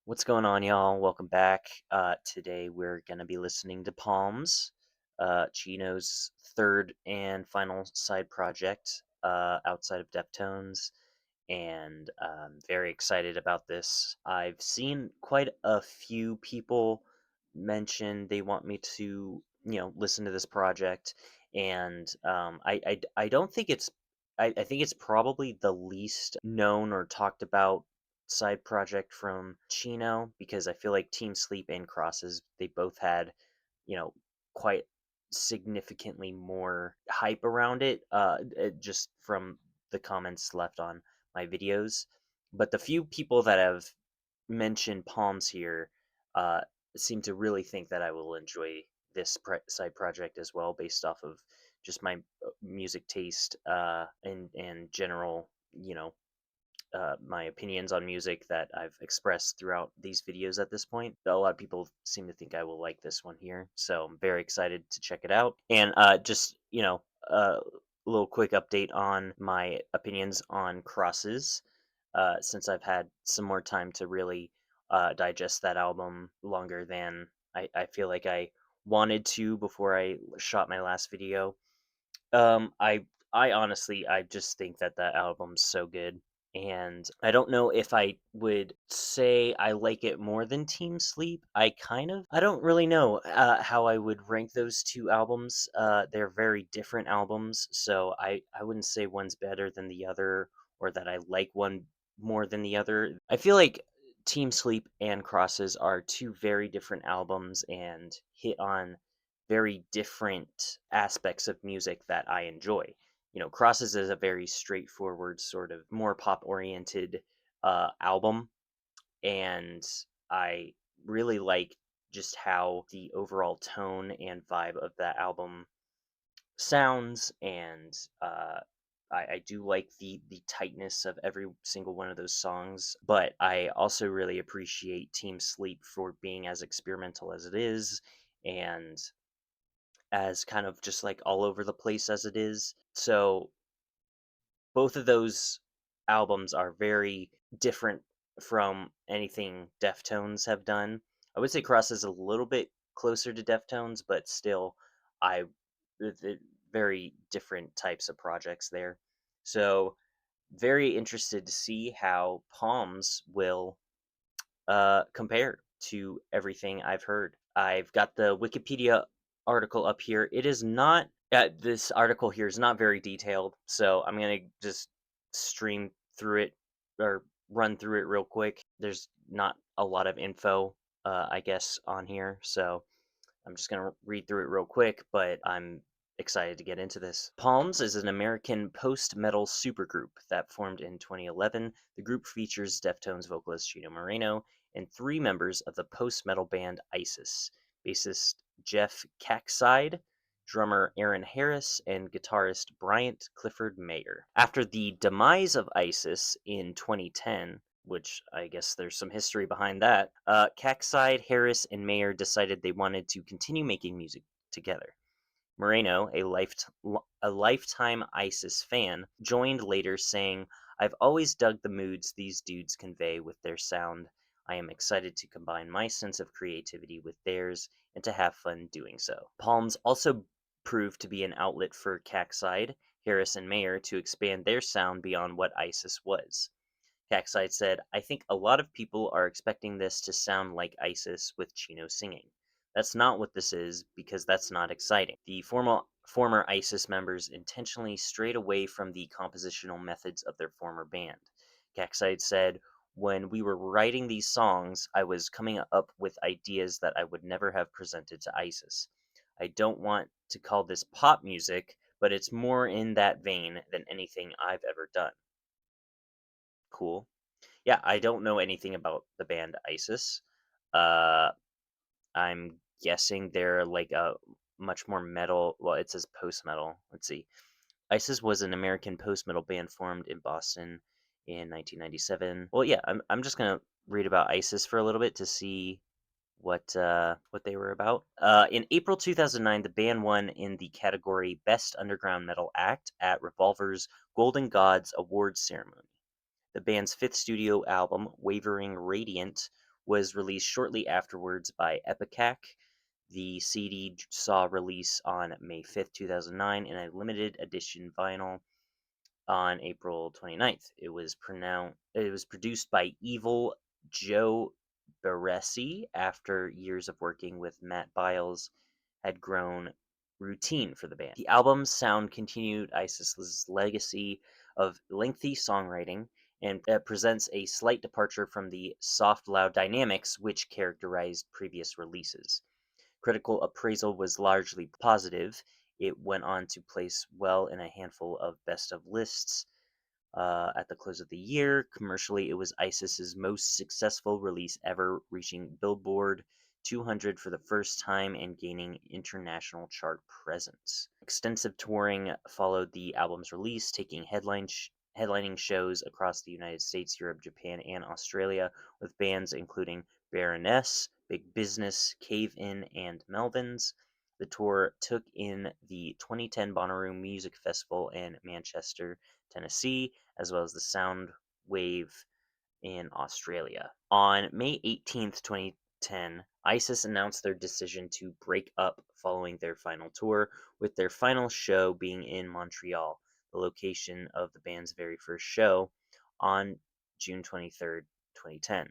What's going on, y'all? Welcome back. Today we're gonna be listening to Palms, Chino's third and final side project outside of Deftones, and I'm very excited about this. I've seen quite a few people mention they want me to, listen to this project, and I don't think I think it's probably the least known or talked about side project from Chino because I feel like Team Sleep and Crosses, they both had, you know, quite significantly more hype around it, just from the comments left on my videos. But the few people that have mentioned Palms here uh, seem to really think that I will enjoy this side project as well, based off of just my music taste and general, my opinions on music that I've expressed throughout these videos at this point. A lot of people seem to think I will like this one here, so I'm very excited to check it out. And a little quick update on my opinions on Crosses, since I've had some more time to really digest that album longer than I feel like I wanted to before I shot my last video. I honestly, I just think that that album's so good, and I don't know if I would say I like it more than Team Sleep. I don't really know how I would rank those two albums. They're very different albums, so I wouldn't say one's better than the other or that I like one more than the other. I feel like Team Sleep and Crosses are two very different albums and hit on very different aspects of music that I enjoy. Crosses is a very straightforward, sort of more pop oriented album, and I really like just how the overall tone and vibe of that album sounds, and I do like the tightness of every single one of those songs. But I also really appreciate Team Sleep for being as experimental as it is, and as kind of just like all over the place as it is. So both of those albums are very different from anything Deftones have done. I would say Cross is a little bit closer to Deftones, but still, I very different types of projects there. So very interested to see how Palms will compare to everything I've heard. I've got the Wikipedia article up here. It is not, this article here is not very detailed, so I'm going to just stream through it or run through it real quick. There's not a lot of info, I guess, on here, so I'm just going to read through it real quick, but I'm excited to get into this. Palms is an American post-metal supergroup that formed in 2011. The group features Deftones vocalist Chino Moreno and three members of the post-metal band ISIS: bassist Jeff Cackside, drummer Aaron Harris, and guitarist Bryant Clifford Mayer. After the demise of ISIS in 2010, which I guess there's some history behind that, Cackside, Harris, and Mayer decided they wanted to continue making music together. Moreno, a lifetime ISIS fan, joined later, saying, "I've always dug the moods these dudes convey with their sound. I am excited to combine my sense of creativity with theirs and to have fun doing so." Palms also proved to be an outlet for Cackside, Harris, and Mayer to expand their sound beyond what ISIS was. Cackside said, "I think a lot of people are expecting this to sound like ISIS with Chino singing. That's not what this is, because that's not exciting." The former ISIS members intentionally strayed away from the compositional methods of their former band. Cackside said, "When we were writing these songs, I was coming up with ideas that I would never have presented to ISIS. I don't want to call this pop music, but it's more in that vein than anything I've ever done." Cool. Yeah, I don't know anything about the band ISIS. Uh, I'm guessing they're like a much more metal. Well, it says post metal. Let's see. ISIS was an American post metal band formed in Boston in 1997. Well, yeah, I'm just gonna read about ISIS for a little bit to see what they were about. In April 2009, the band won in the category Best Underground Metal Act at Revolver's Golden Gods Awards ceremony. The band's fifth studio album, Wavering Radiant, was released shortly afterwards by Epicac. The CD saw release on May 5th, 2009 in a limited edition vinyl on April 29th. It was produced by Evil Joe Baresi after years of working with Matt Biles had grown routine for the band. The album's sound continued Isis's legacy of lengthy songwriting and presents a slight departure from the soft, loud dynamics which characterized previous releases. Critical appraisal was largely positive. It went on to place well in a handful of best of lists at the close of the year. Commercially, it was Isis's most successful release ever, reaching Billboard 200 for the first time and gaining international chart presence. Extensive touring followed the album's release, taking headlining shows across the United States, Europe, Japan, and Australia, with bands including Baroness, Big Business, Cave In, and Melvins. The tour took in the 2010 Bonnaroo Music Festival in Manchester, Tennessee, as well as the Sound Wave in Australia. On May 18th, 2010, Isis announced their decision to break up following their final tour, with their final show being in Montreal, the location of the band's very first show, on June 23rd, 2010.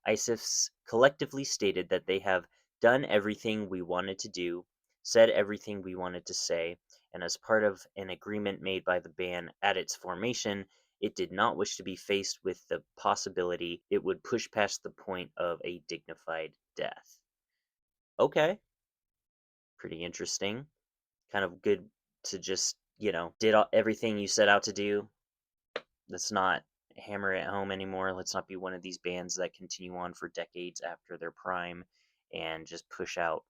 Isis collectively stated that they have done everything we wanted to do, said everything we wanted to say, and as part of an agreement made by the band at its formation, it did not wish to be faced with the possibility it would push past the point of a dignified death. Okay, pretty interesting. Kind of good to just, did everything you set out to do. Let's not hammer it home anymore. Let's not be one of these bands that continue on for decades after their prime and just push out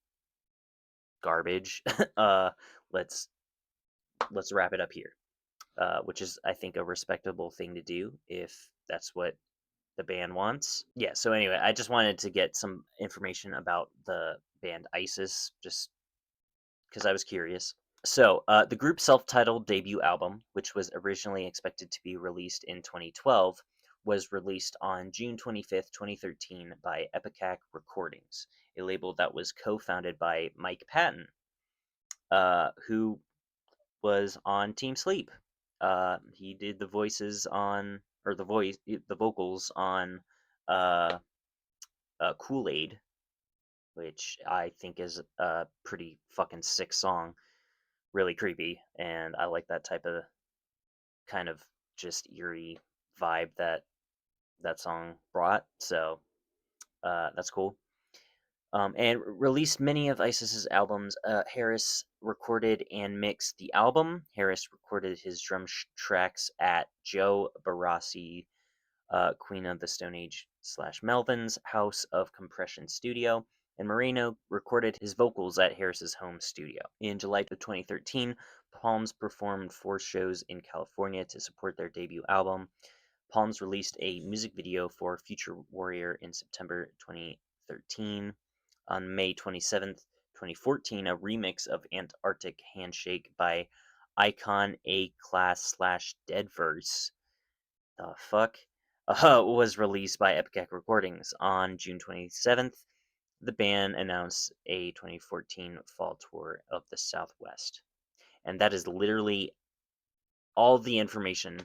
garbage. uh, let's wrap it up here. Which is, I think, a respectable thing to do if that's what the band wants. Yeah, so anyway, I just wanted to get some information about the band Isis, just because I was curious. So, the group's self titled debut album, which was originally expected to be released in 2012, was released on June 25th, 2013, by Epicac Recordings, a label that was co founded by Mike Patton, who was on Team Sleep. He did the voices on, or the vocals on uh, Kool-Aid, which I think is a pretty fucking sick song. Really creepy, and I like that type of kind of just eerie vibe that song brought. So that's cool. And released many of Isis's albums. Harris recorded and mixed the album. Harris recorded his drum tracks at Joe Barassi, Queen of the Stone Age / Melvin's House of Compression Studio, and Moreno recorded his vocals at Harris's home studio. In July of 2013, Palms performed 4 shows in California to support their debut album. Palms released a music video for Future Warrior in September 2013. On May 27th, 2014, a remix of Antarctic Handshake by Icon A Class / Deadverse, the fuck, was released by Epicac Recordings. On June 27th, the band announced a 2014 fall tour of the Southwest. And that is literally all the information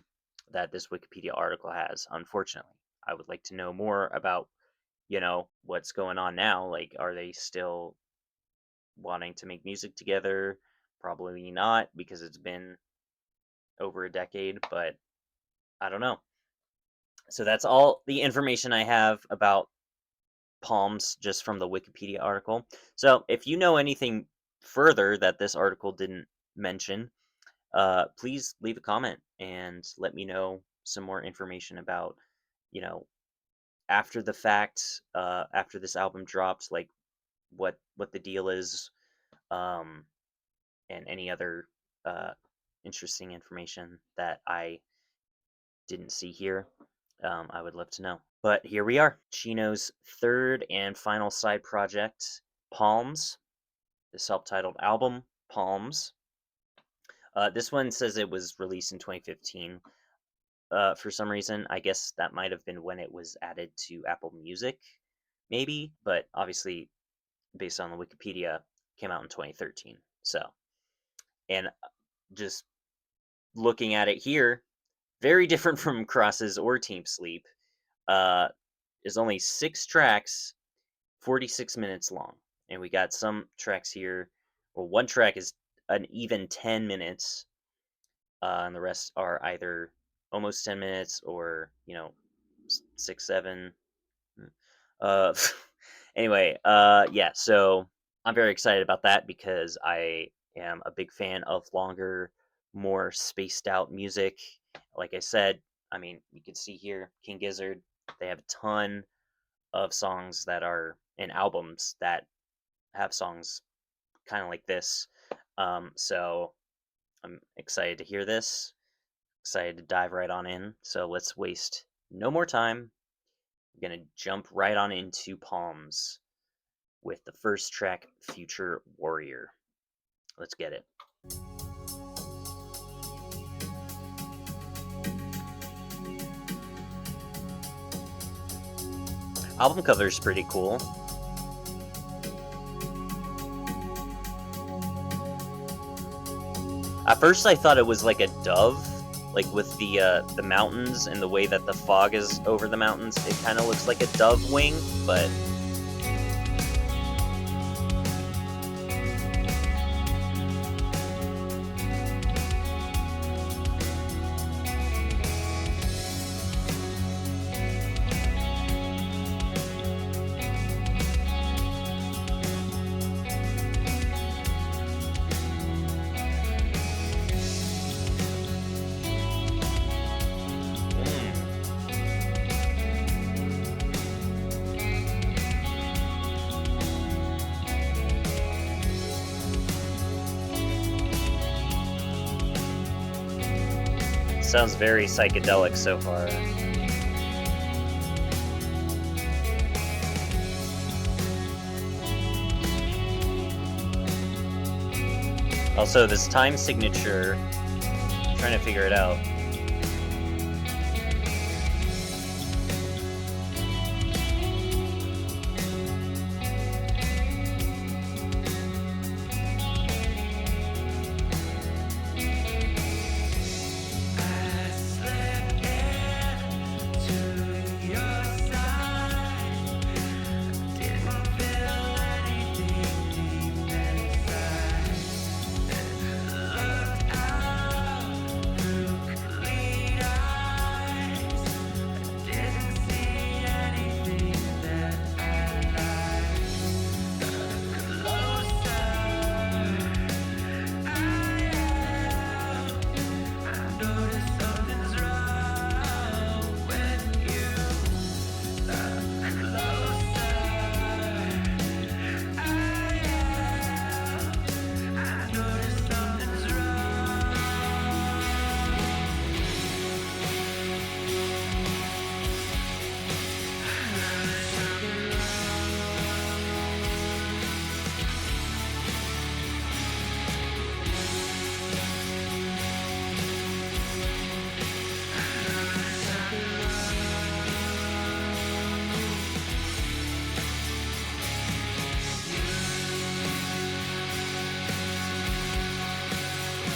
that this Wikipedia article has, unfortunately. I would like to know more about, what's going on now. Like, are they still wanting to make music together? Probably not, because it's been over a decade, but I don't know. So that's all the information I have about Palms just from the Wikipedia article. So if you know anything further that this article didn't mention, please leave a comment and let me know some more information about, you know, after the fact, after this album drops, like what the deal is, um, and any other uh, interesting information that I didn't see here. I would love to know. But here we are, Chino's third and final side project, Palms, the self-titled album, Palms. This one says it was released in 2015. For some reason, I guess that might have been when it was added to Apple Music. maybe, but obviously based on the Wikipedia, came out in 2013. So, and just looking at it here, very different from Crosses or Team Sleep. There's only 6 tracks, 46 minutes long, and we got some tracks here. Well, one track is an even 10 minutes, and the rest are either almost 10 minutes or 6, 7. Uh, anyway, yeah. So I'm very excited about that because I am a big fan of longer, more spaced out music. Like I said, I mean, you can see here, King Gizzard. They have a ton of songs that are in albums that have songs kind of like this. So I'm excited to hear this. Excited to dive right on in. So let's waste no more time. We're gonna jump right on into Palms with the first track, Future Warrior. Let's get it. Album cover is pretty cool. At first I thought it was like a dove, like with the mountains and the way that the fog is over the mountains. It kind of looks like a dove wing, but sounds very psychedelic so far. Also, this time signature, I'm trying to figure it out.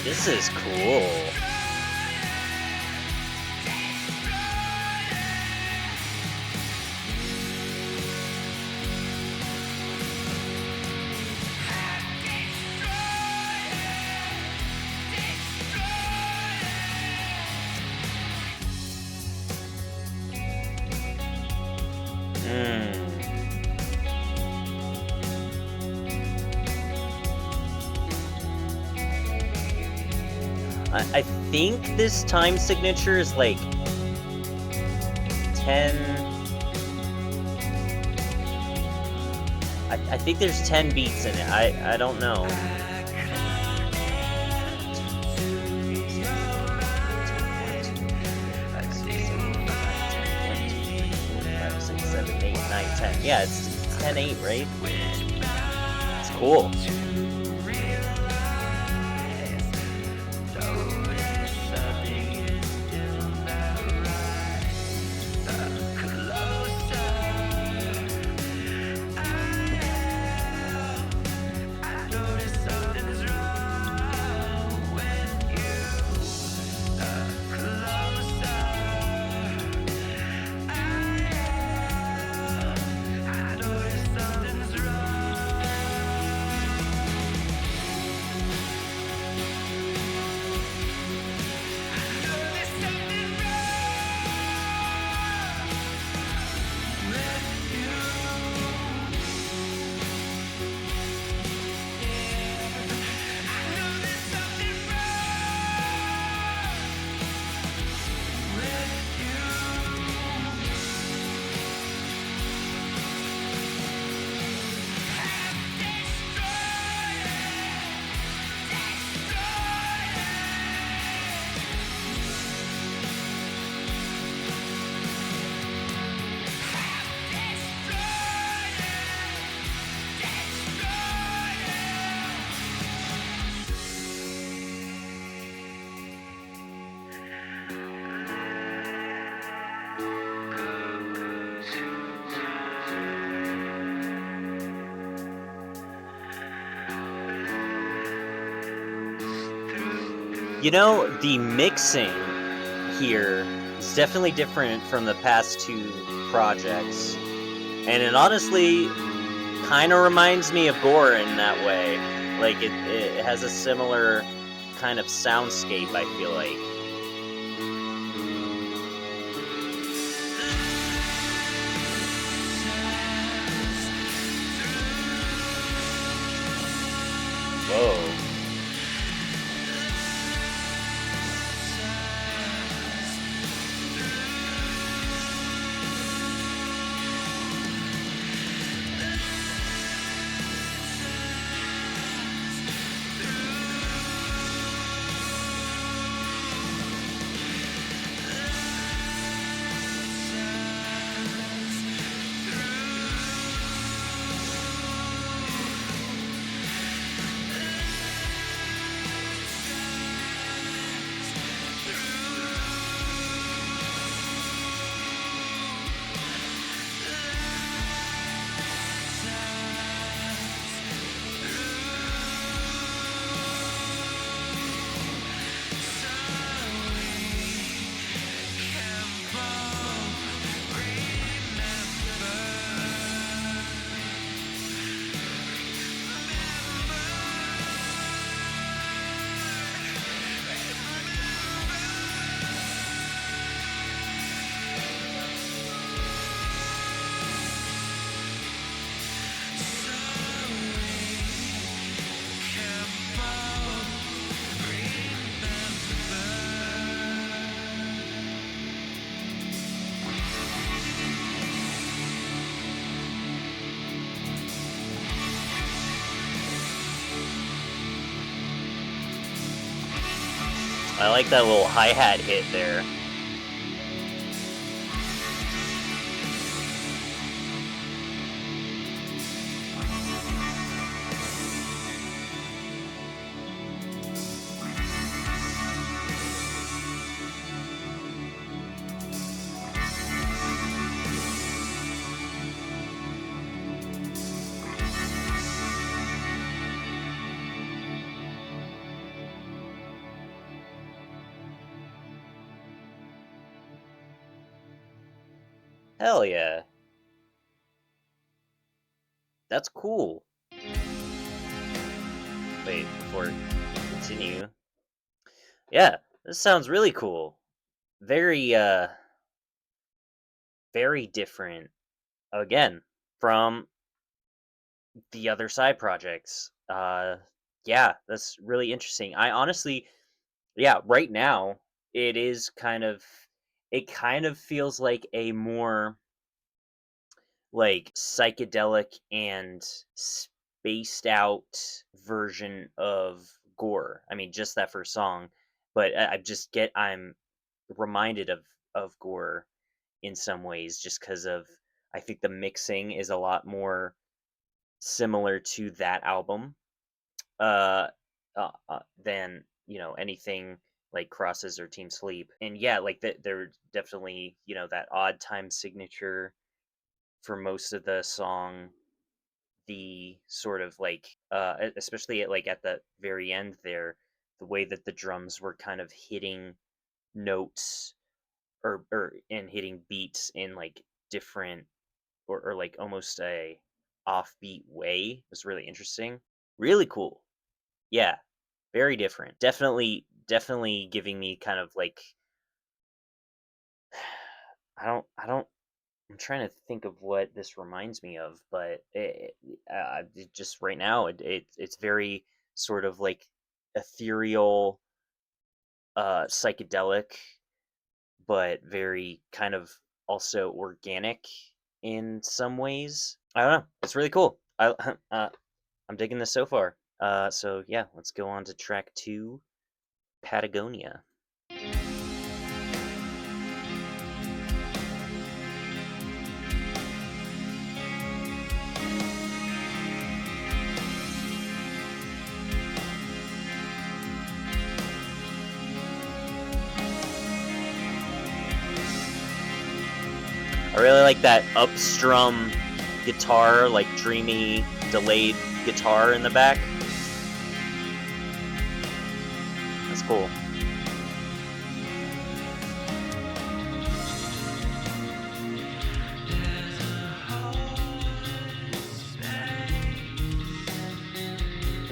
This is cool. I think this time signature is like 10. I think there's 10 beats in it. I don't know. Yeah, it's 10-8, right? It's cool. You know, the mixing here is definitely different from the past two projects, and it honestly kind of reminds me of Gore in that way. Like, it has a similar kind of soundscape, I feel like. Whoa. I like that little hi-hat hit there. Hell yeah. That's cool. Wait, before we continue. Yeah, this sounds really cool. Very, very different, again, from the other side projects. Yeah, that's really interesting. I honestly, yeah, right now, it kind of feels like a more like psychedelic and spaced out version of Gore. I mean, just that first song, but I'm reminded of Gore in some ways just because of I think the mixing is a lot more similar to that album uh, than anything like Crosses or Team Sleep. And yeah, like that, they're definitely that odd time signature for most of the song, the sort of like especially at the very end there, the way that the drums were kind of hitting notes or and hitting beats in like different or like almost a offbeat way was really interesting, really cool. Yeah, very different, definitely giving me kind of like I don't I'm trying to think of what this reminds me of, but it just right now it's very sort of like ethereal, psychedelic, but very kind of also organic in some ways. I don't know. It's really cool. I'm digging this so far. So yeah, let's go on to track 2, Patagonia. I really like that upstrum guitar, like dreamy, delayed guitar in the back. That's cool.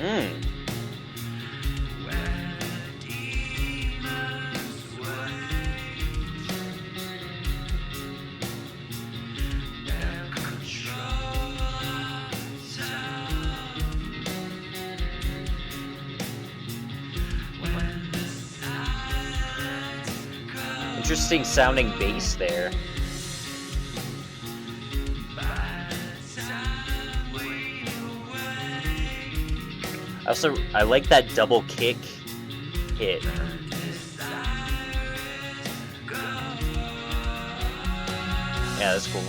Mm. Interesting sounding bass there. I like that double kick hit. Yeah, that's cool.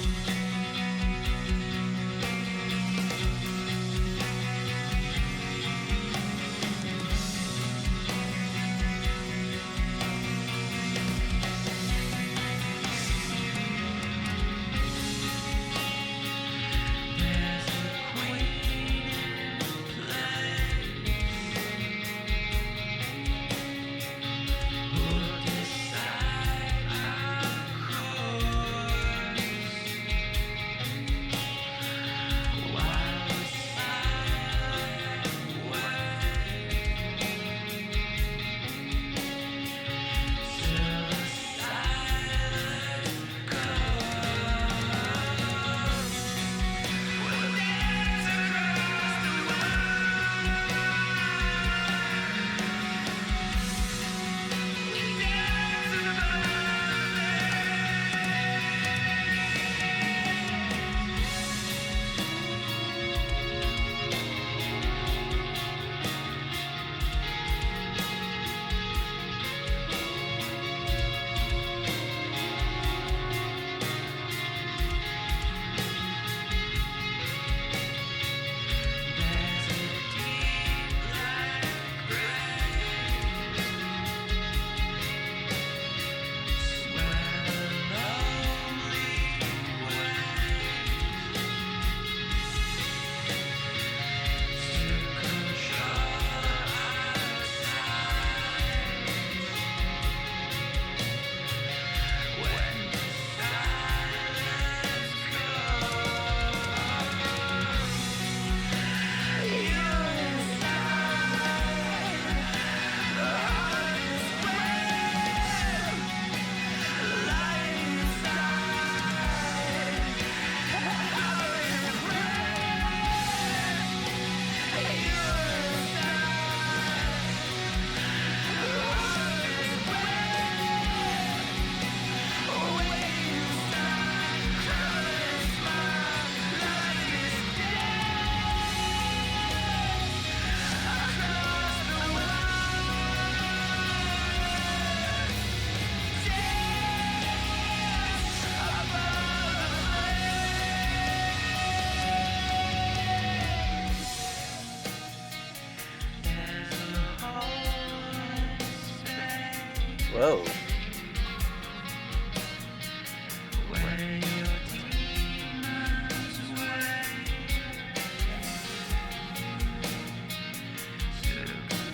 Whoa.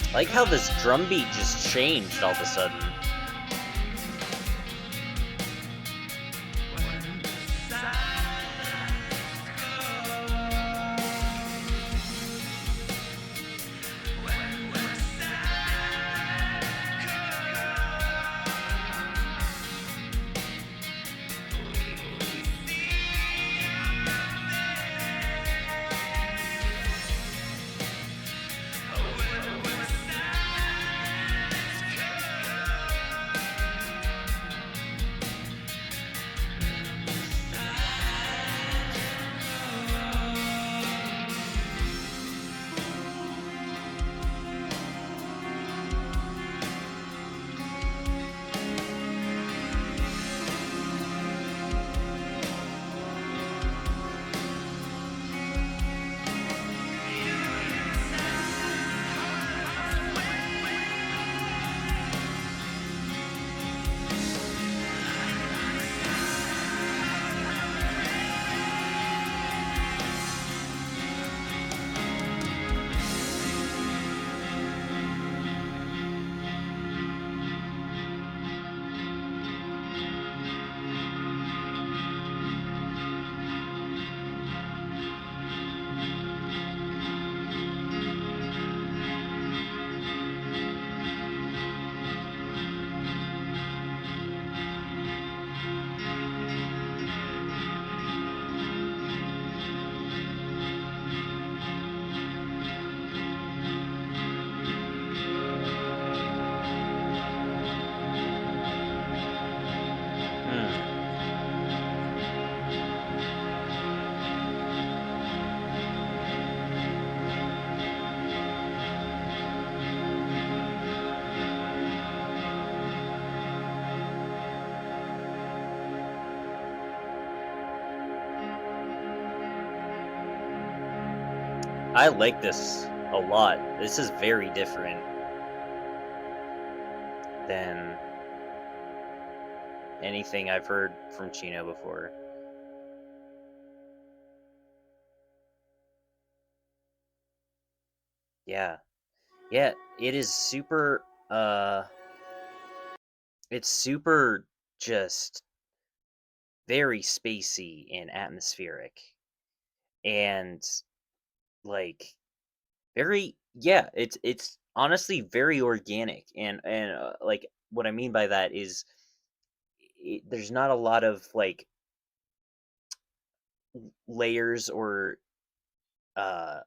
I like how this drum beat just changed all of a sudden. I like this a lot. This is very different than anything I've heard from Chino before. Yeah. Yeah, it is super it's super just very spacey and atmospheric and like very, yeah, it's honestly very organic, and like what I mean by that is there's not a lot of like layers or uh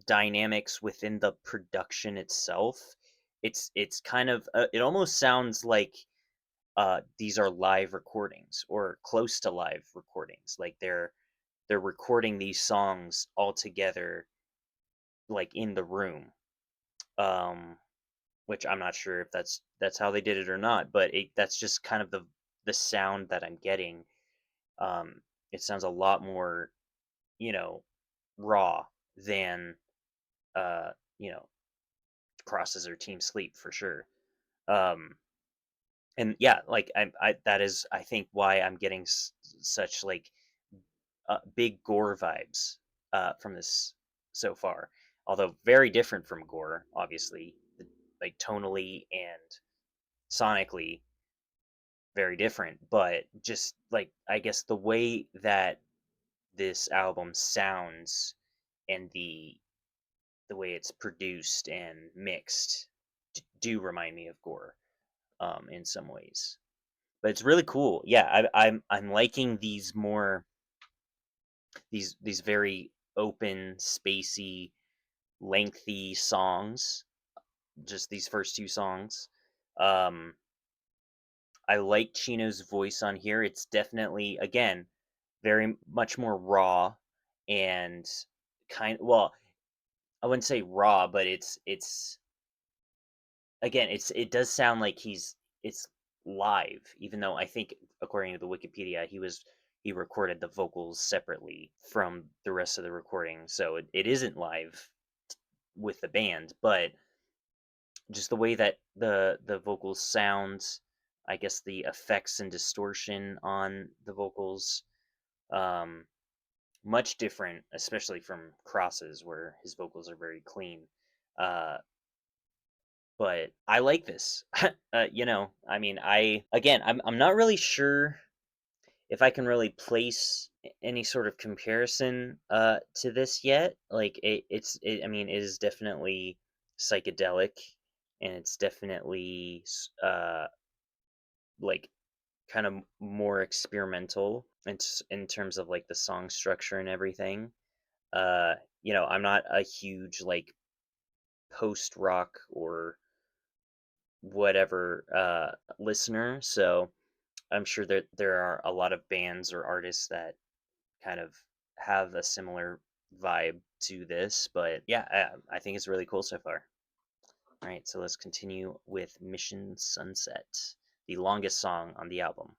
dynamics within the production itself. It's kind of it almost sounds like these are live recordings or close to live recordings, like they're recording these songs all together, like in the room. um which I'm not sure if that's how they did it or not, but that's just kind of the sound that I'm getting. um it sounds a lot more, you know, raw than uh you know, Crosses or Team Sleep for sure. um and yeah, like I that is, I think, why I'm getting such like big gore vibes from this so far. Although very different from gore, obviously, like tonally and sonically very different. But just like, I guess the way that this album sounds and the way it's produced and mixed do remind me of gore in some ways. But it's really cool. Yeah, I'm liking these more, these very open, spacey, lengthy songs. Just these first two songs. Um, I like Chino's voice on here. It's definitely, again, very much more raw and well, I wouldn't say raw, but it's again, it does sound like it's live, even though I think, according to the Wikipedia, he recorded the vocals separately from the rest of the recording, so it isn't live with the band. But just the way that the vocals sound, I guess the effects and distortion on the vocals, um, much different, especially from Cross's, where his vocals are very clean. Uh, but I like this. You know, I mean, I'm not really sure if I can really place any sort of comparison to this yet. Like I mean, it is definitely psychedelic, and it's definitely like kind of more experimental in terms of like the song structure and everything. You know, I'm not a huge like post rock or whatever listener, so I'm sure that there are a lot of bands or artists that kind of have a similar vibe to this. But yeah, I think it's really cool so far. All right, so let's continue with Mission Sunset, the longest song on the album.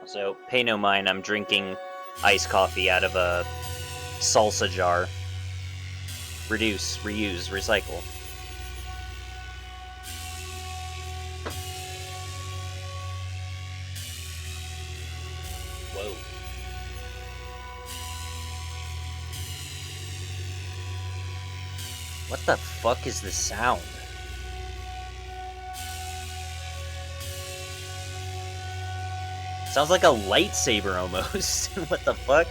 So pay no mind, I'm drinking iced coffee out of a salsa jar. Reduce, reuse, recycle. Whoa. What the fuck is this sound? Sounds like a lightsaber almost. What the fuck?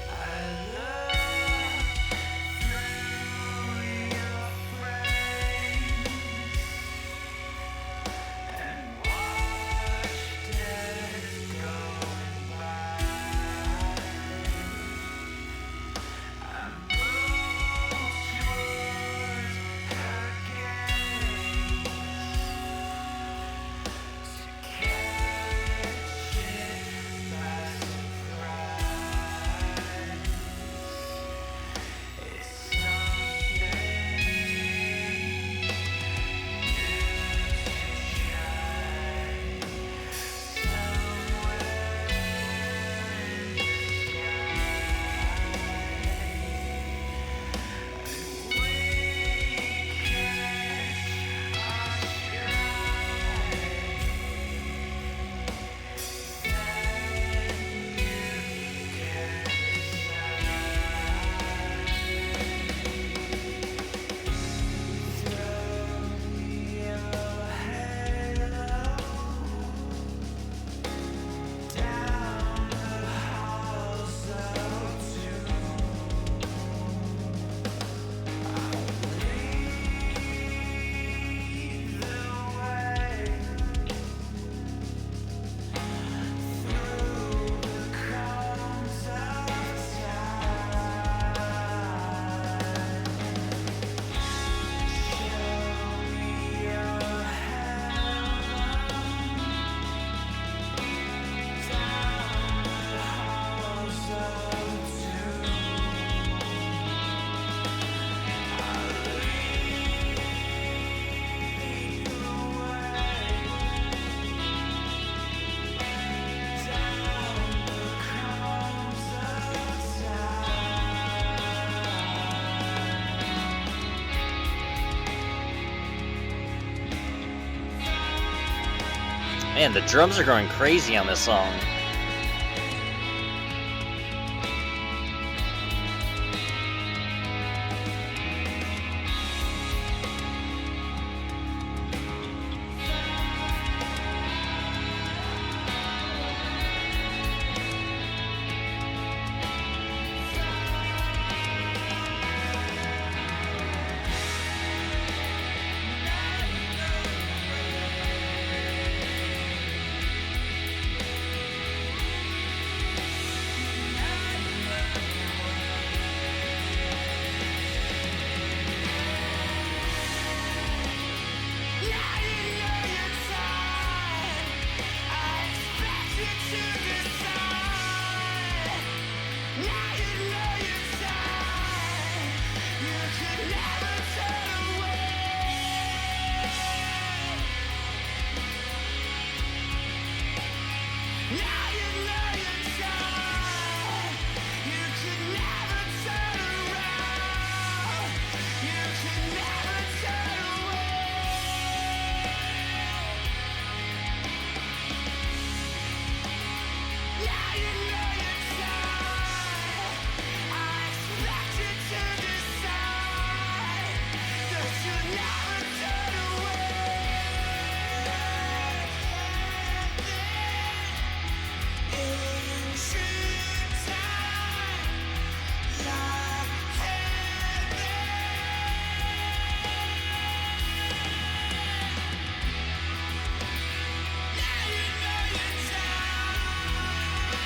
Man, the drums are going crazy on this song.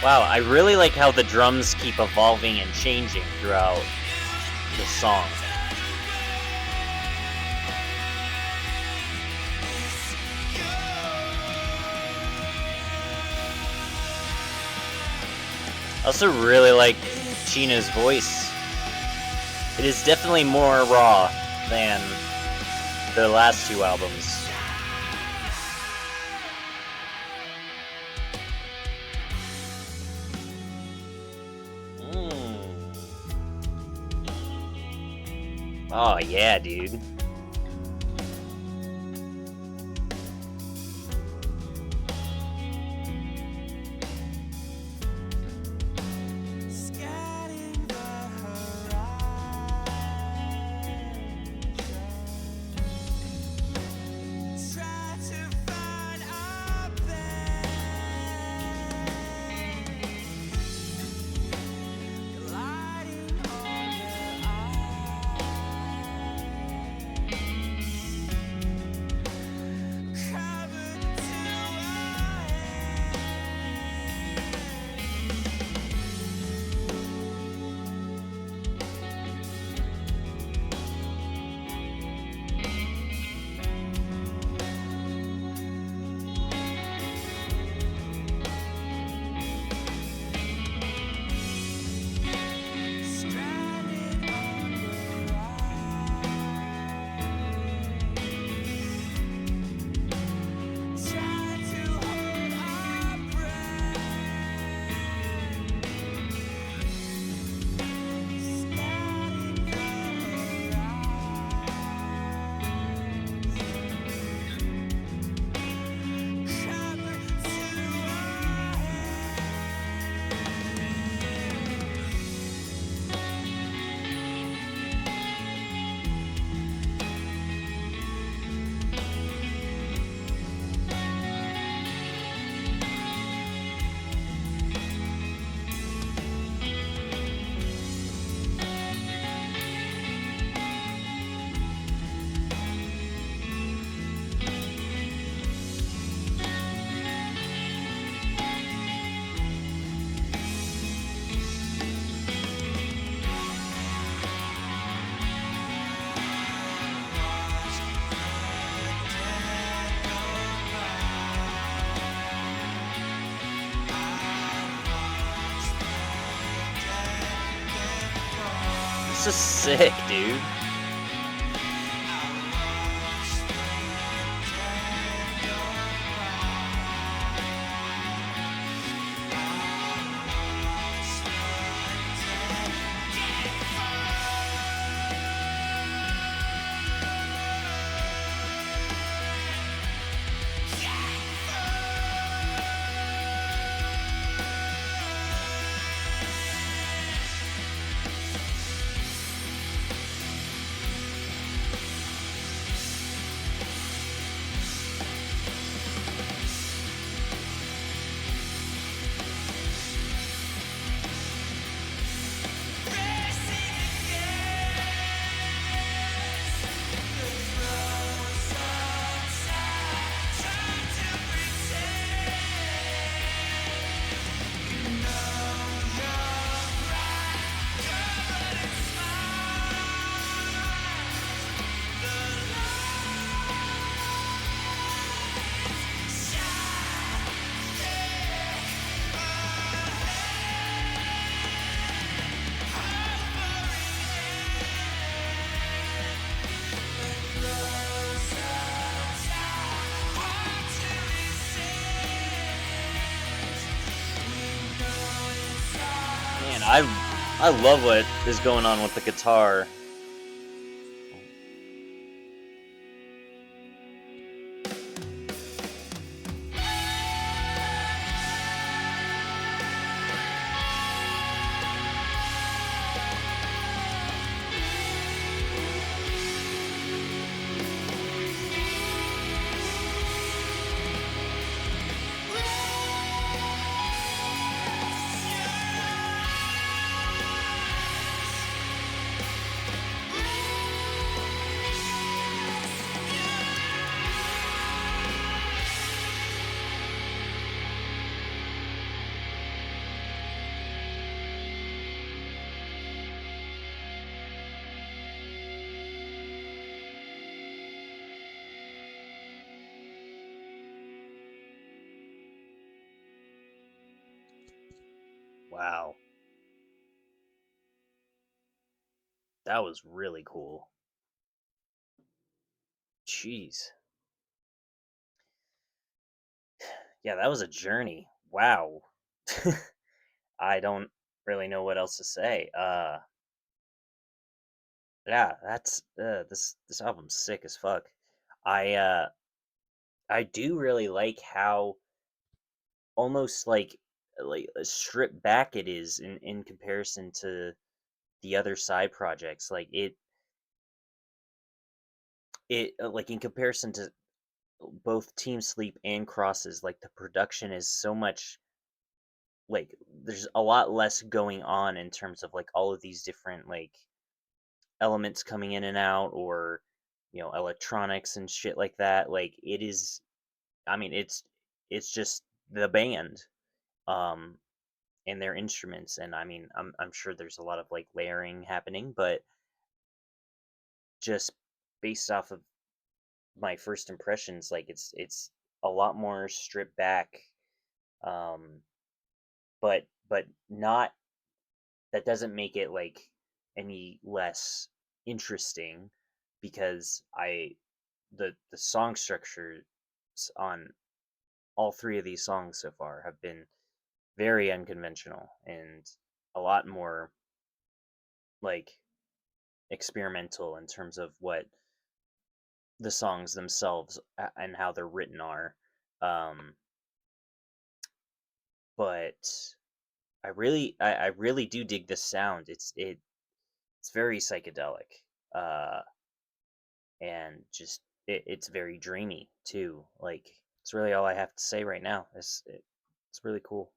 Wow, I really like how the drums keep evolving and changing throughout the song. I also really like Chino's voice. It is definitely more raw than the last two albums. Oh yeah, dude. This is sick, dude. I love what is going on with the guitar. Wow. That was really cool. Jeez. Yeah, that was a journey. Wow. I don't really know what else to say. Yeah, that's this album's sick as fuck. I uh I do really like how almost like stripped back it is in comparison to the other side projects. Like it like in comparison to both Team Sleep and Crosses, like the production is so much like there's a lot less going on in terms of like all of these different like elements coming in and out, or electronics and shit like that. Like it is, I mean, it's just the band um and their instruments. And I mean, I'm sure there's a lot of like layering happening, but just based off of my first impressions, like it's a lot more stripped back. um but not, that doesn't make it like any less interesting, because the song structures on all three of these songs so far have been very unconventional and a lot more like experimental in terms of what the songs themselves and how they're written are. um but I really do dig the sound. It's very psychedelic, uh and just it's very dreamy too. Like it's really all I have to say right now. It's really cool.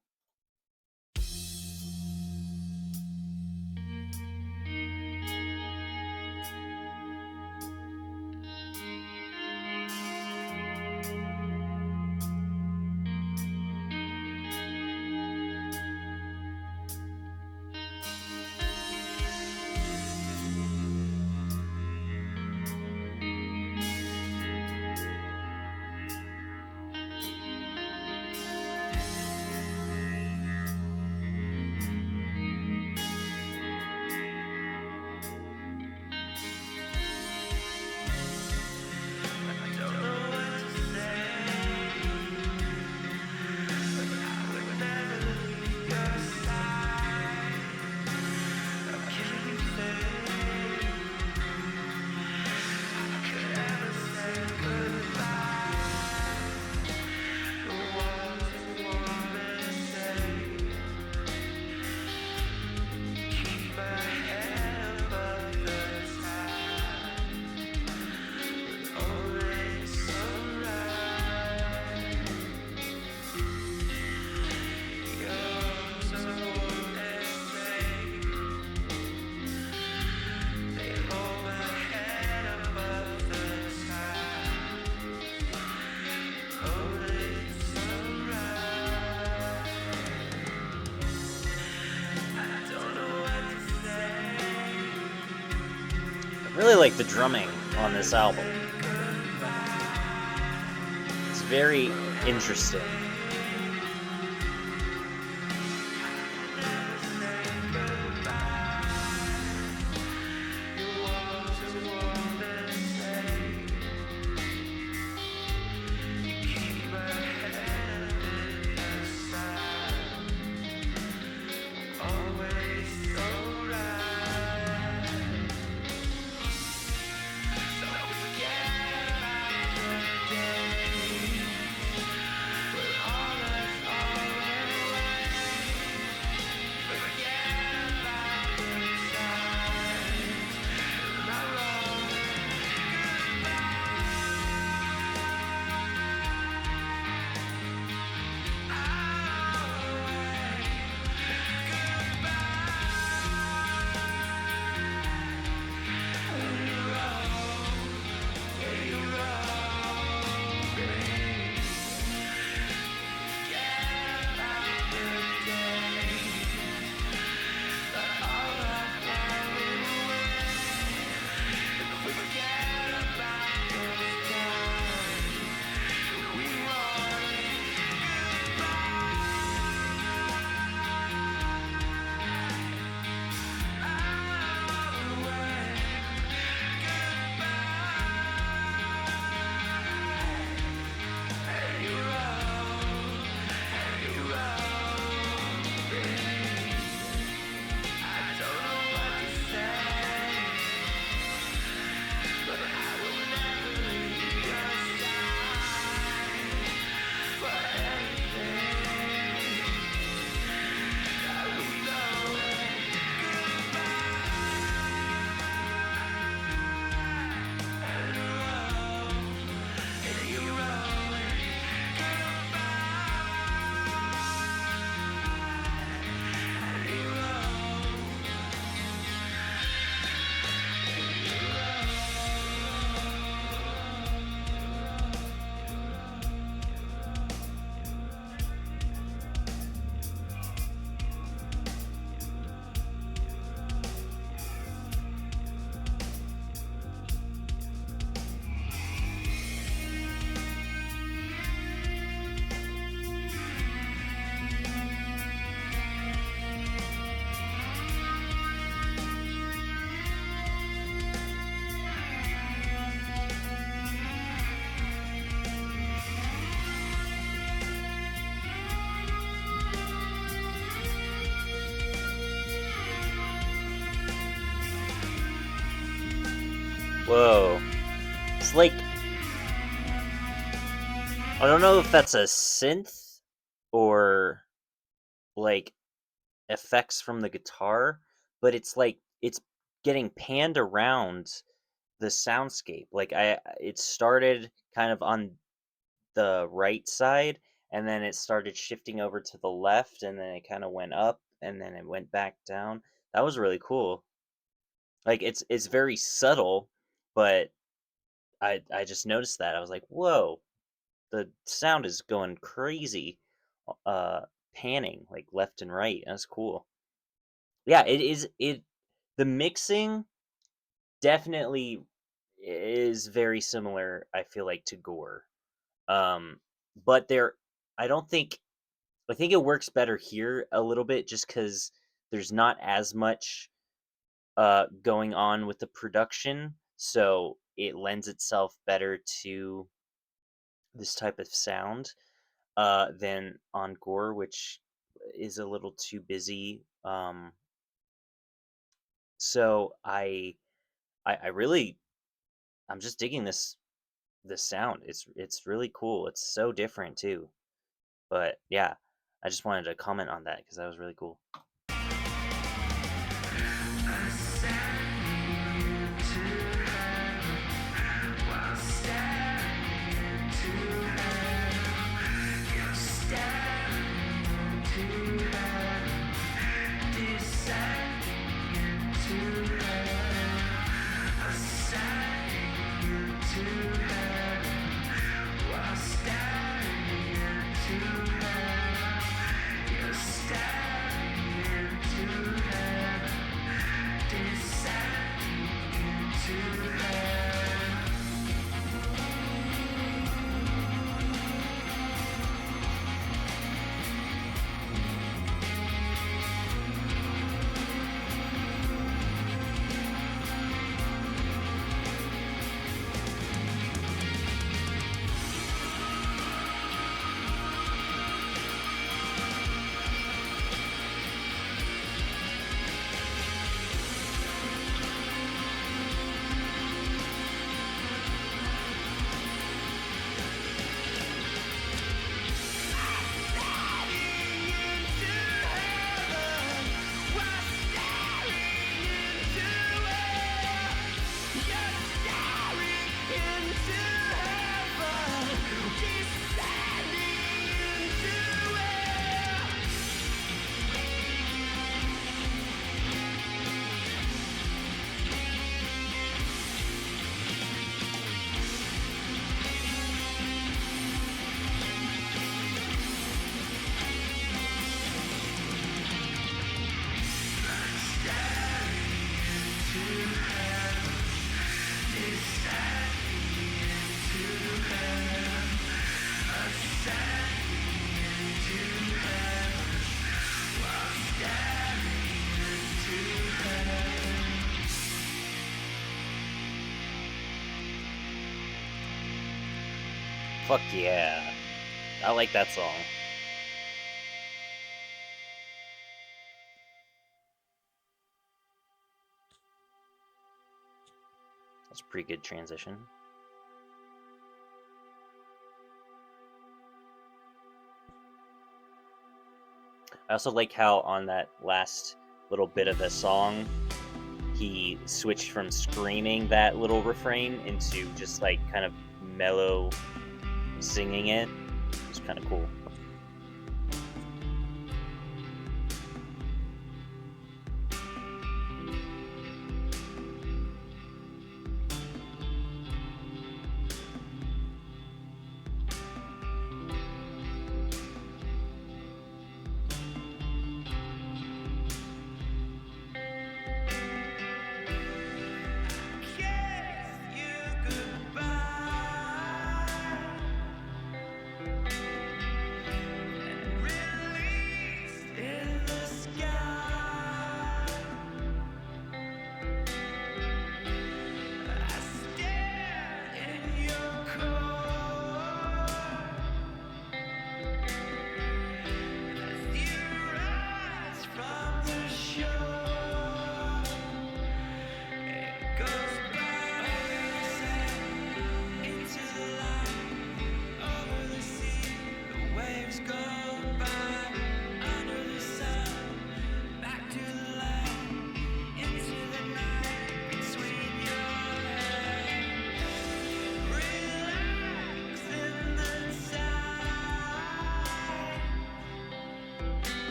I really like the drumming on this album. It's very interesting. Whoa. It's like, I don't know if that's a synth or like effects from the guitar, but it's like it's getting panned around the soundscape. Like it started kind of on the right side, and then it started shifting over to the left, and then it kind of went up, and then it went back down. That was really cool. Like it's very subtle, but I just noticed that. I was like, "Whoa, the sound is going crazy." Uh Panning like left and right. That's cool. Yeah, the mixing definitely is very similar, I feel like, to Gore. Um but there I don't think I think it works better here a little bit just cuz there's not as much going on with the production, so it lends itself better to this type of sound than on Gore, which is a little too busy. So I really I'm just digging this sound. It's really cool. It's so different too. But yeah, I just wanted to comment on that because that was really cool. Fuck yeah. I like that song. That's a pretty good transition. I also like how on that last little bit of the song, he switched from screaming that little refrain into just like kind of mellow singing it. It's kind of cool.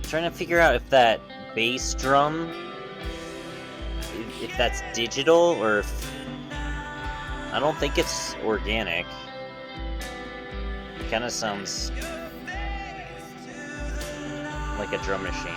trying to figure out if that bass drum, if that's digital or if... I don't think it's organic. It kind of sounds like a drum machine.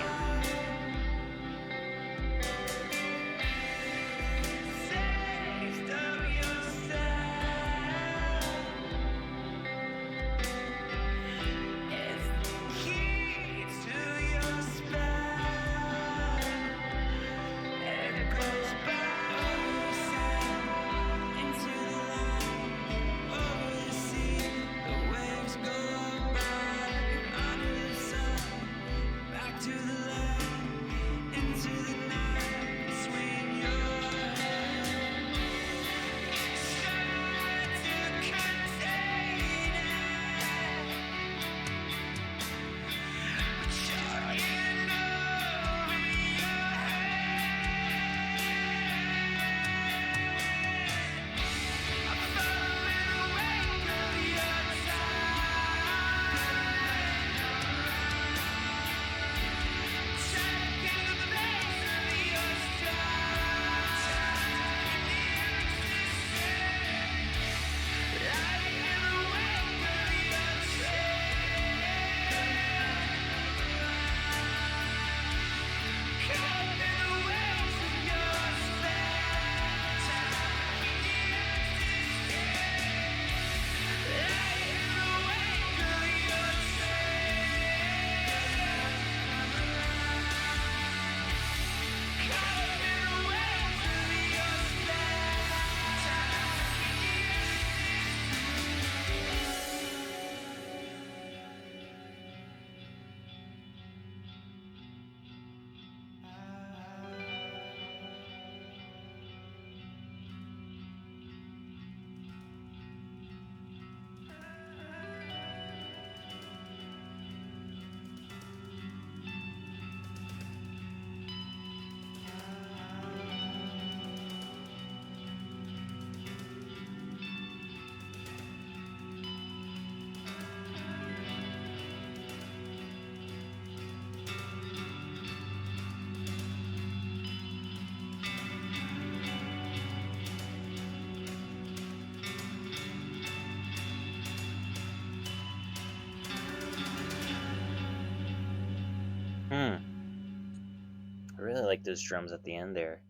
I really like those drums at the end there.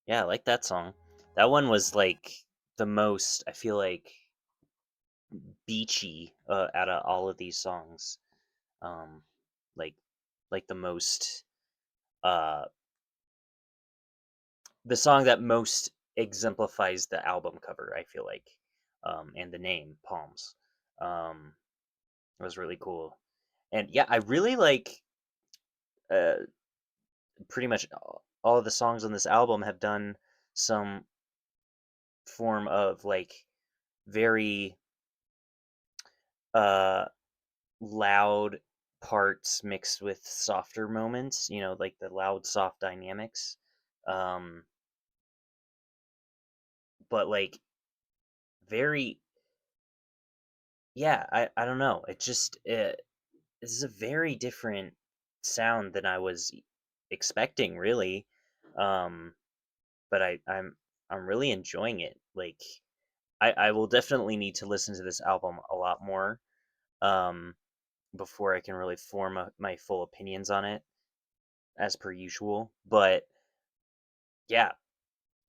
Yeah, I like that song. That one was like the most, I feel like, beachy out of all of these songs. Um, like, the most, uh, the song that most exemplifies the album cover, I feel like, and the name Palms. It was really cool. And yeah, I really like uh, pretty much all of the songs on this album have done some form of like very uh loud parts mixed with softer moments, like the loud soft dynamics. Um but like very, yeah, I don't know. It just this is a very different sound than I was expecting, really. Um but I'm really enjoying it. Like I will definitely need to listen to this album a lot more um before I can really form my full opinions on it, as per usual. But yeah,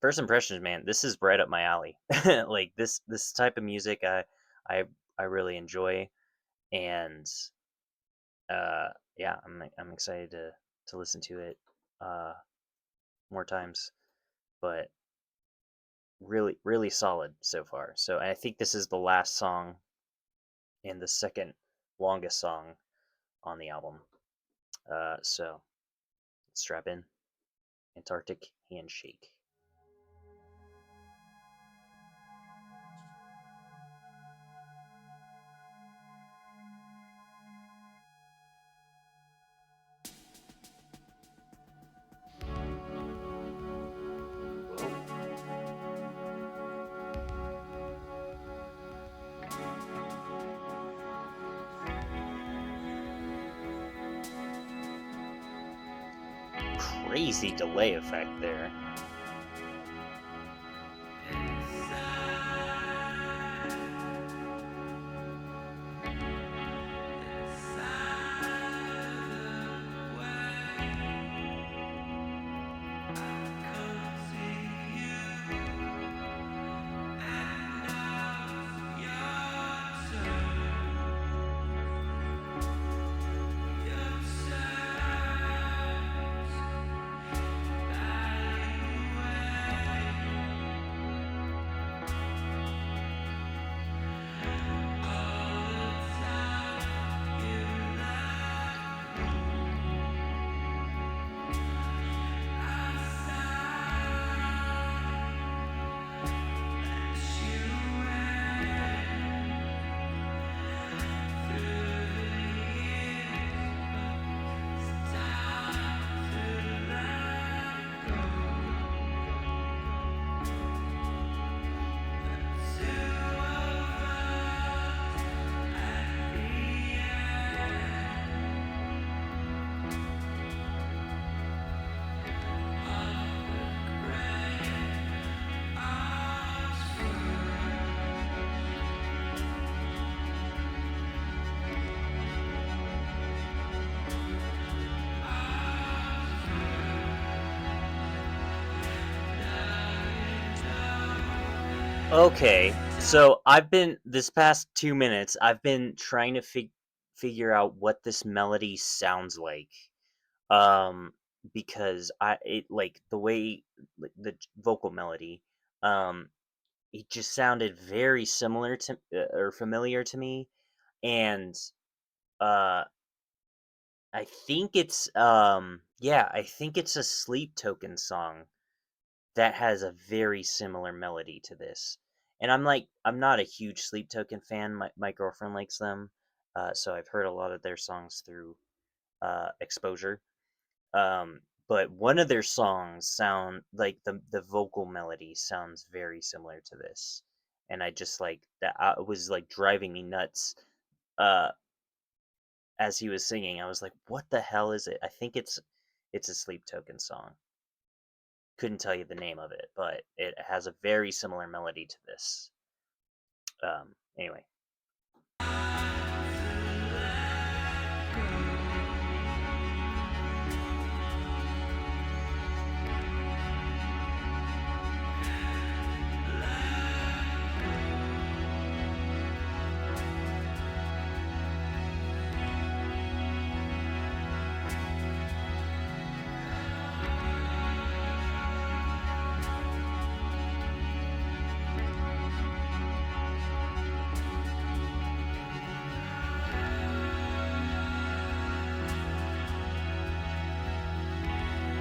first impressions, man, this is right up my alley. Like this type of music, I I really enjoy, and uh, yeah, I'm excited to listen to it uh more times. But really really solid so far. So I think this is the last song and the second longest song on the album. So strap in. Antarctic Handshake. crazy delay effect there. Okay, so this past 2 minutes, I've been trying to figure out what this melody sounds like. Um, because like the way, like, the vocal melody, um, it just sounded very similar to, or familiar to me, and uh, I think it's a Sleep Token song that has a very similar melody to this. And I'm not a huge Sleep Token fan. My girlfriend likes them, so I've heard a lot of their songs through exposure. But one of their songs sound like the vocal melody sounds very similar to this, and I just like that. It was like driving me nuts. Uh, as he was singing, I was like, "What the hell is it?" I think it's a Sleep Token song. Couldn't tell you the name of it, but it has a very similar melody to this. Anyway.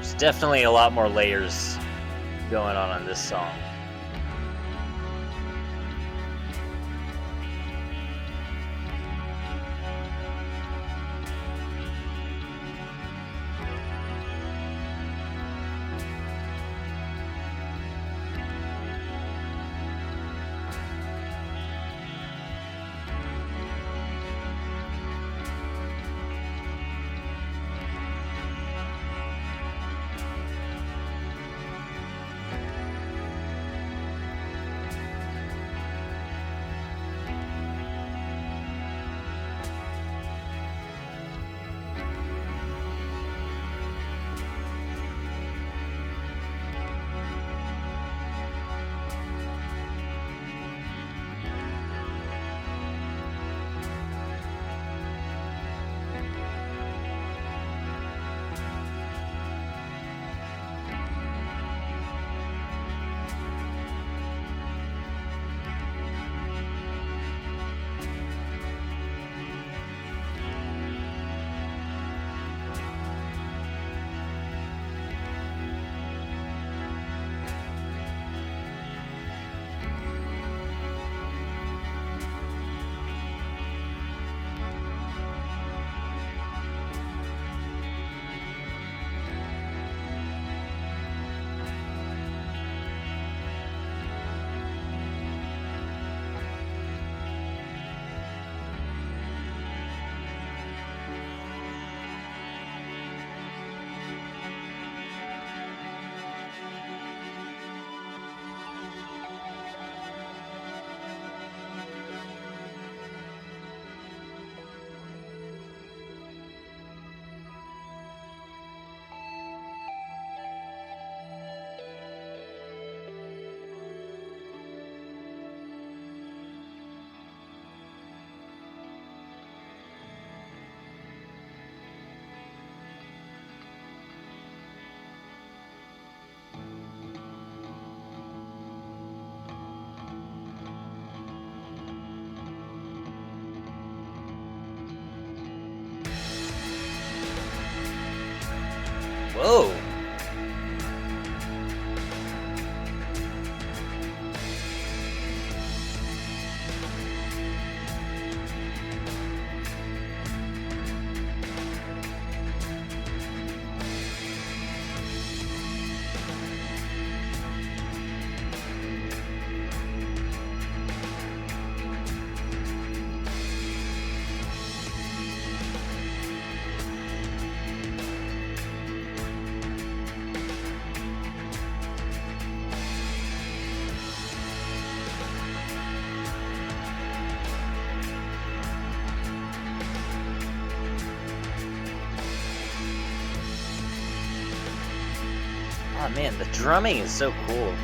There's definitely a lot more layers going on this song. Oh man, the drumming is so cool.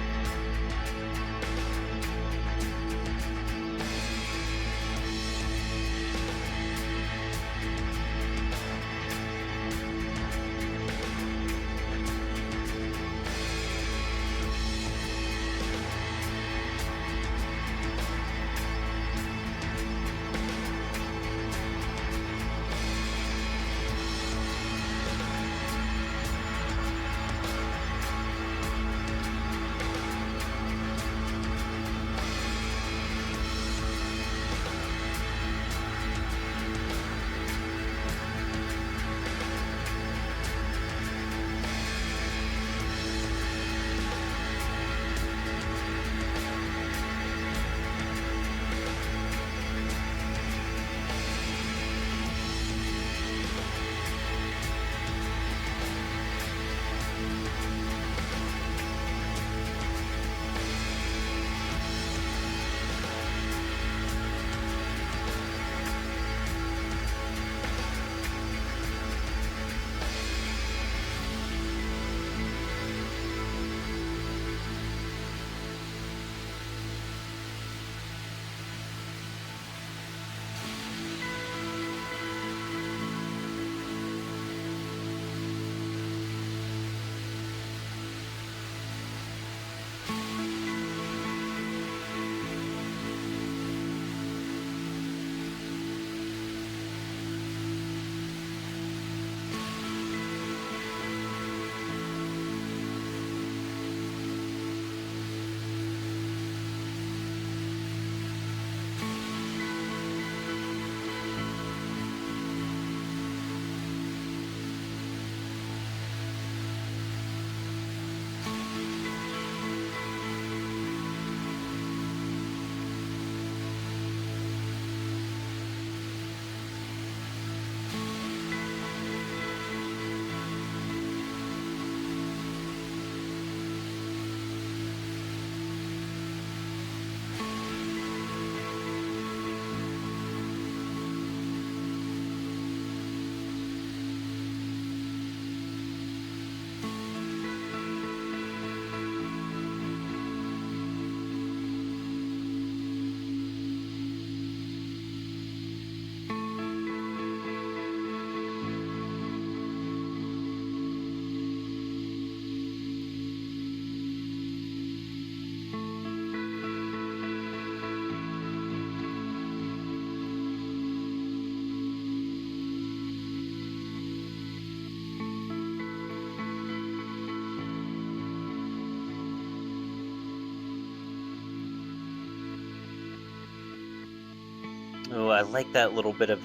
Oh, I like that little bit of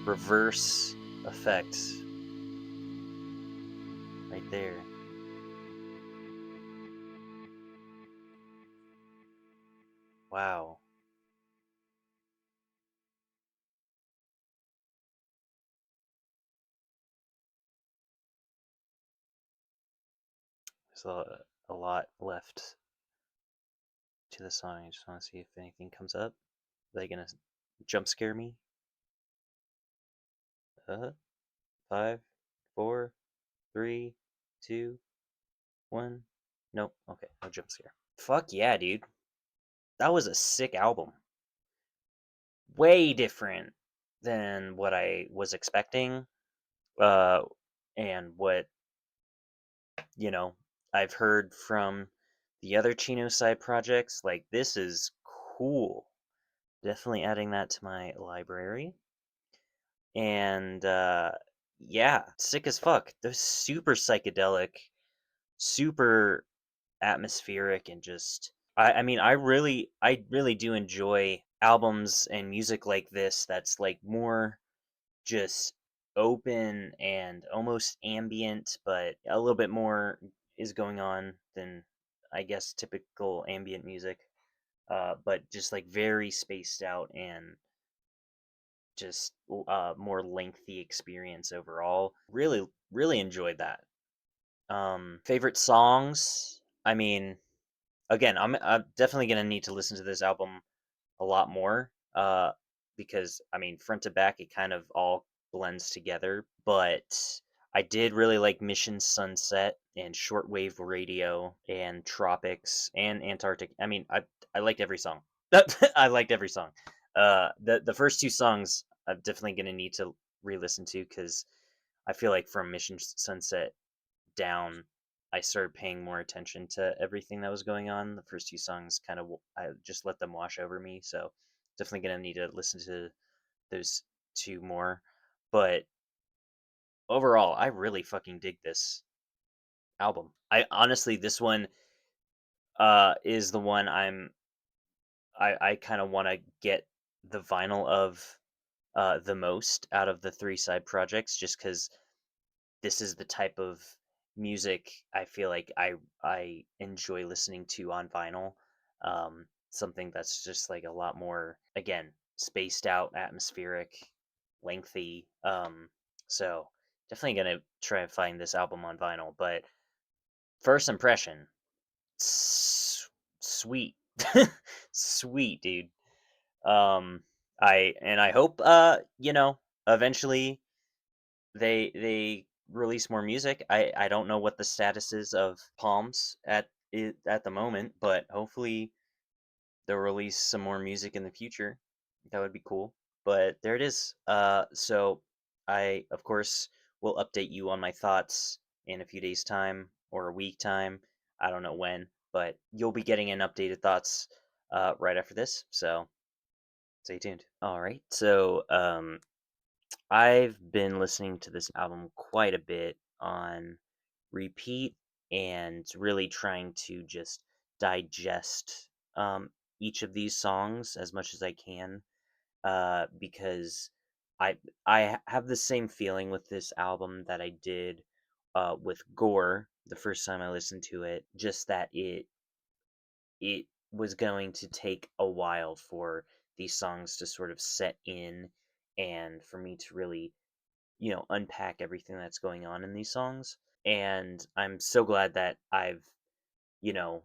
reverse effect right there. Wow. There's a lot left to the song. I just want to see if anything comes up. Are they gonna jump scare me? 5, 4, 3, 2, 1. Nope. Okay, no jump scare. Fuck yeah, dude. That was a sick album. Way different than what I was expecting. Uh, and what, you know, I've heard from the other Chino side projects. Like, this is cool. Definitely adding that to my library. And yeah, sick as fuck. They're super psychedelic, super atmospheric, and just I mean I really do enjoy albums and music like this that's like more just open and almost ambient, but a little bit more is going on than I guess typical ambient music. But just like very spaced out and just more lengthy experience overall. Really enjoyed that. Favorite songs? I mean, again, I'm definitely gonna need to listen to this album a lot more. Because I mean, front to back, it kind of all blends together. But I did really like Mission Sunset and Shortwave Radio and Tropics and Antarctic. I mean, I liked every song. I liked every song. The first two songs I'm definitely gonna need to re-listen to because I feel like from Mission Sunset down, I started paying more attention to everything that was going on. The first two songs kind of I just let them wash over me, so definitely gonna need to listen to those two more. But overall, I really fucking dig this album. I honestly, this one is the one I kind of want to get the vinyl of the most out of the three side projects, just because this is the type of music I feel like I enjoy listening to on vinyl. Something that's just like a lot more, again, spaced out, atmospheric, lengthy. So definitely gonna try and find this album on vinyl. But first impression, sweet, sweet, dude. Um, I hope eventually they release more music. I don't know what the status is of Palms at the moment, but hopefully they'll release some more music in the future. That would be cool. But there it is. So I of course will update you on my thoughts in a few days' time or a week time. I don't know when, but you'll be getting an updated thoughts right after this. So stay tuned. All right. So I've been listening to this album quite a bit on repeat and really trying to just digest each of these songs as much as I can because I have the same feeling with this album that I did with Gore the first time I listened to it, just that it was going to take a while for these songs to sort of set in and for me to really unpack everything that's going on in these songs. And I'm so glad that you know,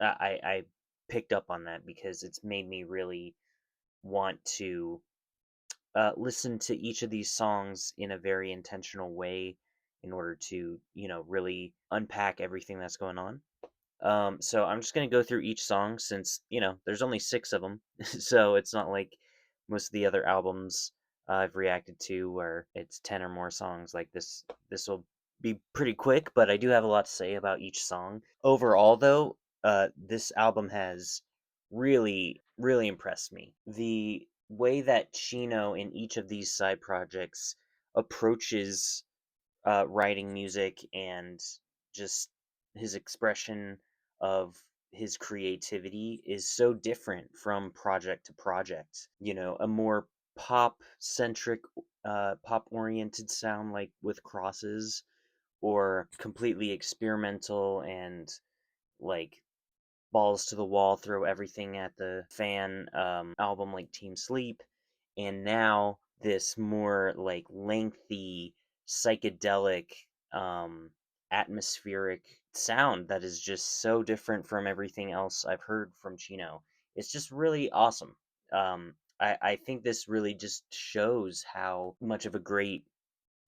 I picked up on that because it's made me really want to listen to each of these songs in a very intentional way in order to, really unpack everything that's going on. So I'm just gonna go through each song since there's only six of them, so it's not like most of the other albums I've reacted to where it's 10 or more songs. Like this, this will be pretty quick, but I do have a lot to say about each song. Overall, though, this album has really, really impressed me. The way that Chino in each of these side projects approaches writing music and just his expression of his creativity is so different from project to project. A more pop centric, pop oriented sound like with crosses, or completely experimental and like balls to the wall, throw everything at the fan album like Team Sleep, and now this more like lengthy psychedelic um atmospheric sound that is just so different from everything else I've heard from Chino. It's just really awesome. I think this really just shows how much of a great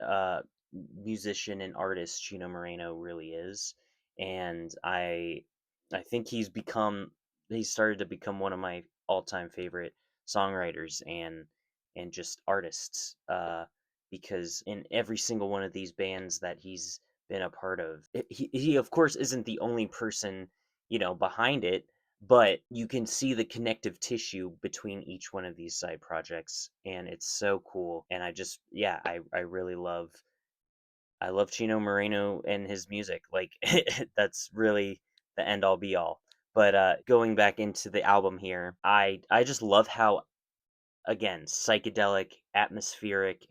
uh, musician and artist Chino Moreno really is, and I think he's started to become one of my all time favorite songwriters and just artists. Because in every single one of these bands that he's been a part of, he of course isn't the only person behind it, but you can see the connective tissue between each one of these side projects, and it's so cool. And yeah, I really love Chino Moreno and his music. Like that's really the end all be all. But going back into the album here, I just love how, again, psychedelic, atmospheric,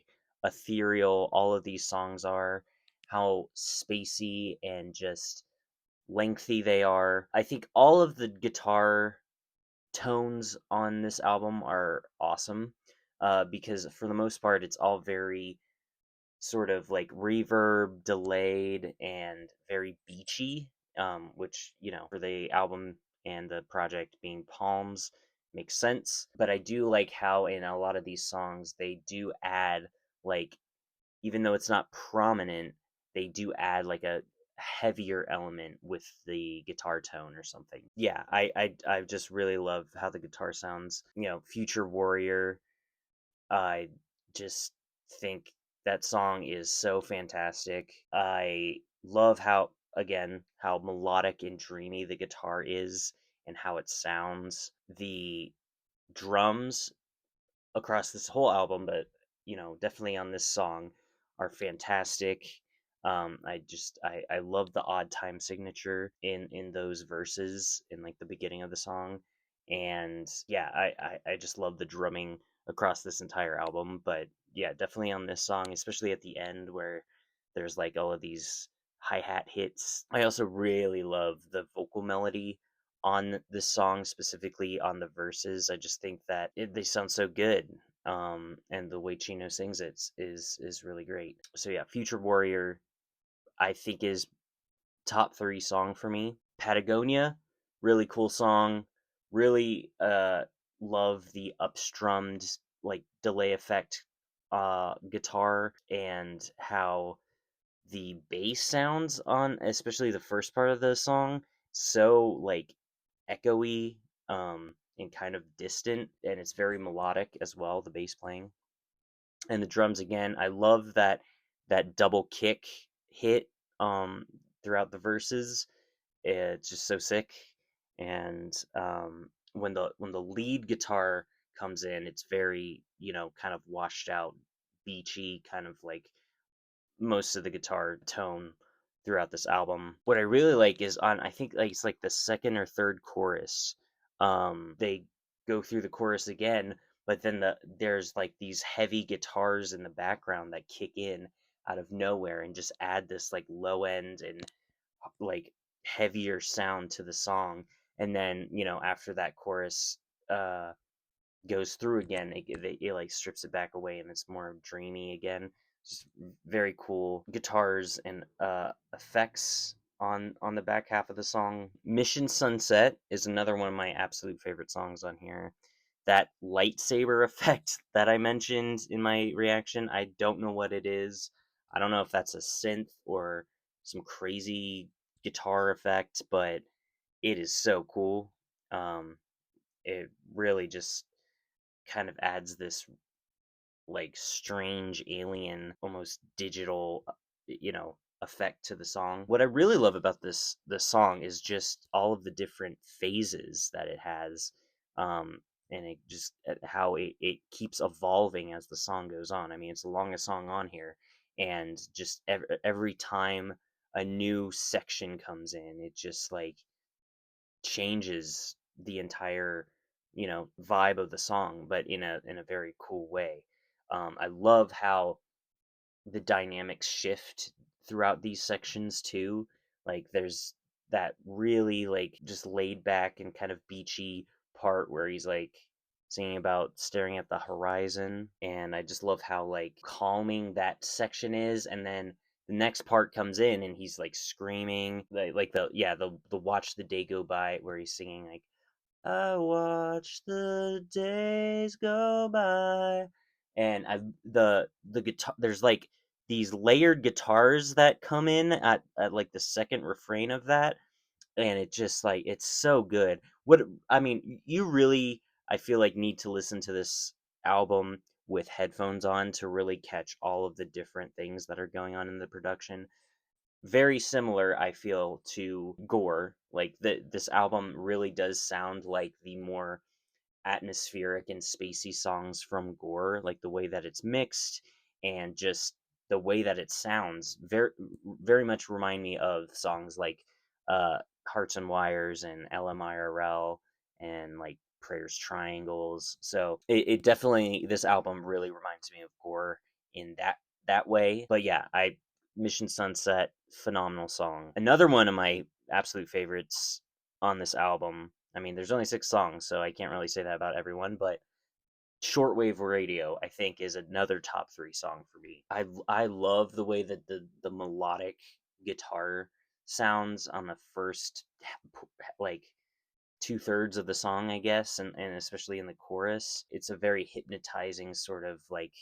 ethereal all of these songs are, how spacey and just lengthy they are. I think all of the guitar tones on this album are awesome, because for the most part it's all very sort of like reverb delayed and very beachy, which for the album and the project being Palms makes sense. But I do like how in a lot of these songs they do add like even though it's not prominent, they do add like a heavier element with the guitar tone or something. Yeah, I just really love how the guitar sounds. Future Warrior, I just think that song is so fantastic. I love how melodic and dreamy the guitar is and how it sounds. The drums across this whole album, but definitely on this song, are fantastic. I love the odd time signature in those verses in like the beginning of the song, and yeah, I just love the drumming across this entire album. But yeah, definitely on this song, especially at the end where there's like all of these hi-hat hits. I also really love the vocal melody on this song, specifically on the verses. I just think that they sound so good. And the way Chino sings is really great. So yeah, Future Warrior, I think, is top 3 song for me. Patagonia, really cool song. Really love the upstrummed like delay effect guitar, and how the bass sounds on especially the first part of the song, so like echoey, and kind of distant, and it's very melodic as well, the bass playing. And the drums again, I love that double kick hit um throughout the verses. It's just so sick. And when the lead guitar comes in, it's very, kind of washed out, beachy, kind of like most of the guitar tone throughout this album. What I really like is on, I think, like it's like the second or third chorus. They go through the chorus again, but then there's like these heavy guitars in the background that kick in out of nowhere and just add this like low end and like heavier sound to the song. And then, after that chorus goes through again, it like strips it back away and it's more dreamy again. Just very cool guitars and effects on the back half of the song. Mission Sunset is another one of my absolute favorite songs on here. That lightsaber effect that I mentioned in my reaction, I don't know what it is. I don't know if that's a synth or some crazy guitar effect, but it is so cool. It really just kind of adds this like strange alien, almost digital, effect to the song. What I really love about this song is just all of the different phases that it has, and it just how it keeps evolving as the song goes on. I mean, it's the longest song on here, and just every time a new section comes in, it just like changes the entire, vibe of the song, but in a very cool way. I love how the dynamics shift throughout these sections too. Like there's that really like just laid back and kind of beachy part where he's like singing about staring at the horizon, and I just love how like calming that section is. And then the next part comes in and he's like screaming like the watch the day go by, where he's singing like I watch the days go by, and the guitar. There's like these layered guitars that come in at like the second refrain of that, and it just like it's so good. What I mean, you really, I feel like, need to listen to this album with headphones on to really catch all of the different things that are going on in the production. Very similar, I feel, to Gore. Like this album really does sound like the more atmospheric and spacey songs from Gore, like the way that it's mixed and just the way that it sounds very much remind me of songs like Hearts and Wires and LMIRL and like Prayers Triangles. So it definitely, this album really reminds me of Gore in that way. But yeah, I Mission Sunset, phenomenal song. Another one of my absolute favorites on this album. I mean, there's only 6 songs, so I can't really say that about everyone, but Shortwave Radio, I think, is another top 3 song for me. I love the way that the melodic guitar sounds on the first like 2/3 of the song, I guess, and especially in the chorus. It's a very hypnotizing sort of like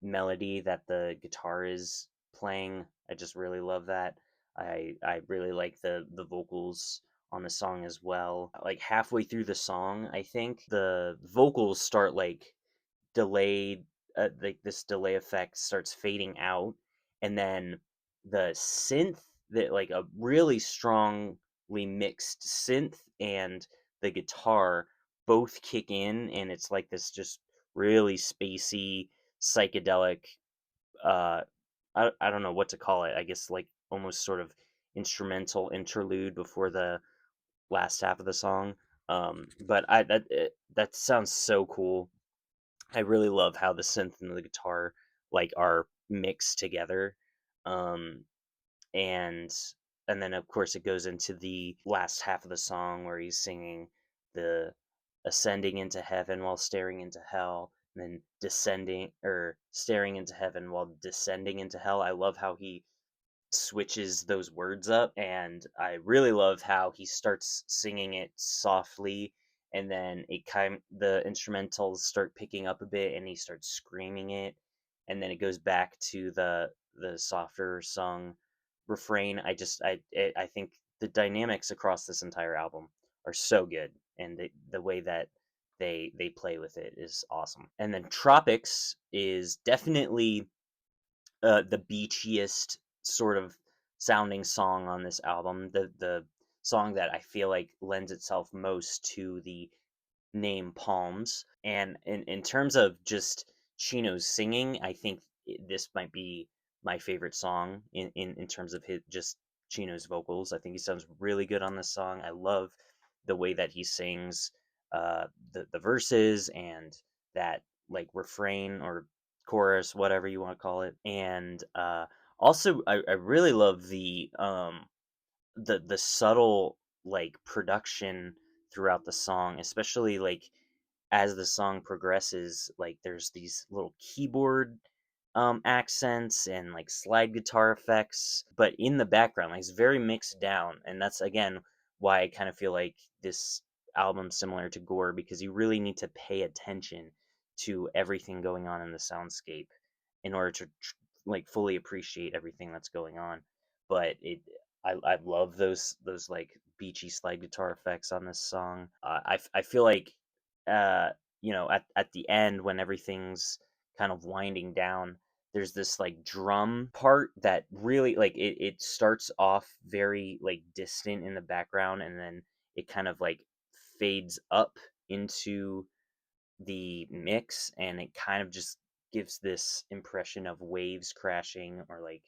melody that the guitar is playing. I just really love that. I really like the vocals on the song as well. Like halfway through the song, I think the vocals start like delayed, like this delay effect starts fading out, and then the synth, that like a really strongly mixed synth and the guitar both kick in, and it's like this just really spacey psychedelic, uh I don't know what to call it. I guess like almost sort of instrumental interlude before the last half of the song. But that sounds so cool. I really love how the synth and the guitar like are mixed together. Um and then of course it goes into the last half of the song where he's singing the ascending into heaven while staring into hell, and then descending, or staring into heaven while descending into hell. I love how he switches those words up, and I really love how he starts singing it softly, and then the instrumentals start picking up a bit and he starts screaming it, and then it goes back to the softer sung refrain. I think the dynamics across this entire album are so good, and the way that they play with it is awesome. And then Tropics is definitely the beachiest sort of sounding song on this album. The song that I feel like lends itself most to the name Palms. And in terms of just Chino's singing, I think this might be my favorite song in terms of his just Chino's vocals. I think he sounds really good on this song. I love the way that he sings the verses and that like refrain or chorus, whatever you want to call it. And also I really love the subtle like production throughout the song, especially like as the song progresses, like there's these little keyboard accents and like slide guitar effects, but in the background, like it's very mixed down, and that's again why I kind of feel like this album's similar to Gore, because you really need to pay attention to everything going on in the soundscape in order to like fully appreciate everything that's going on. But I love those like beachy slide guitar effects on this song. I feel like uh at the end when everything's kind of winding down, there's this like drum part that really like it starts off very like distant in the background, and then it kind of like fades up into the mix, and it kind of just gives this impression of waves crashing, or like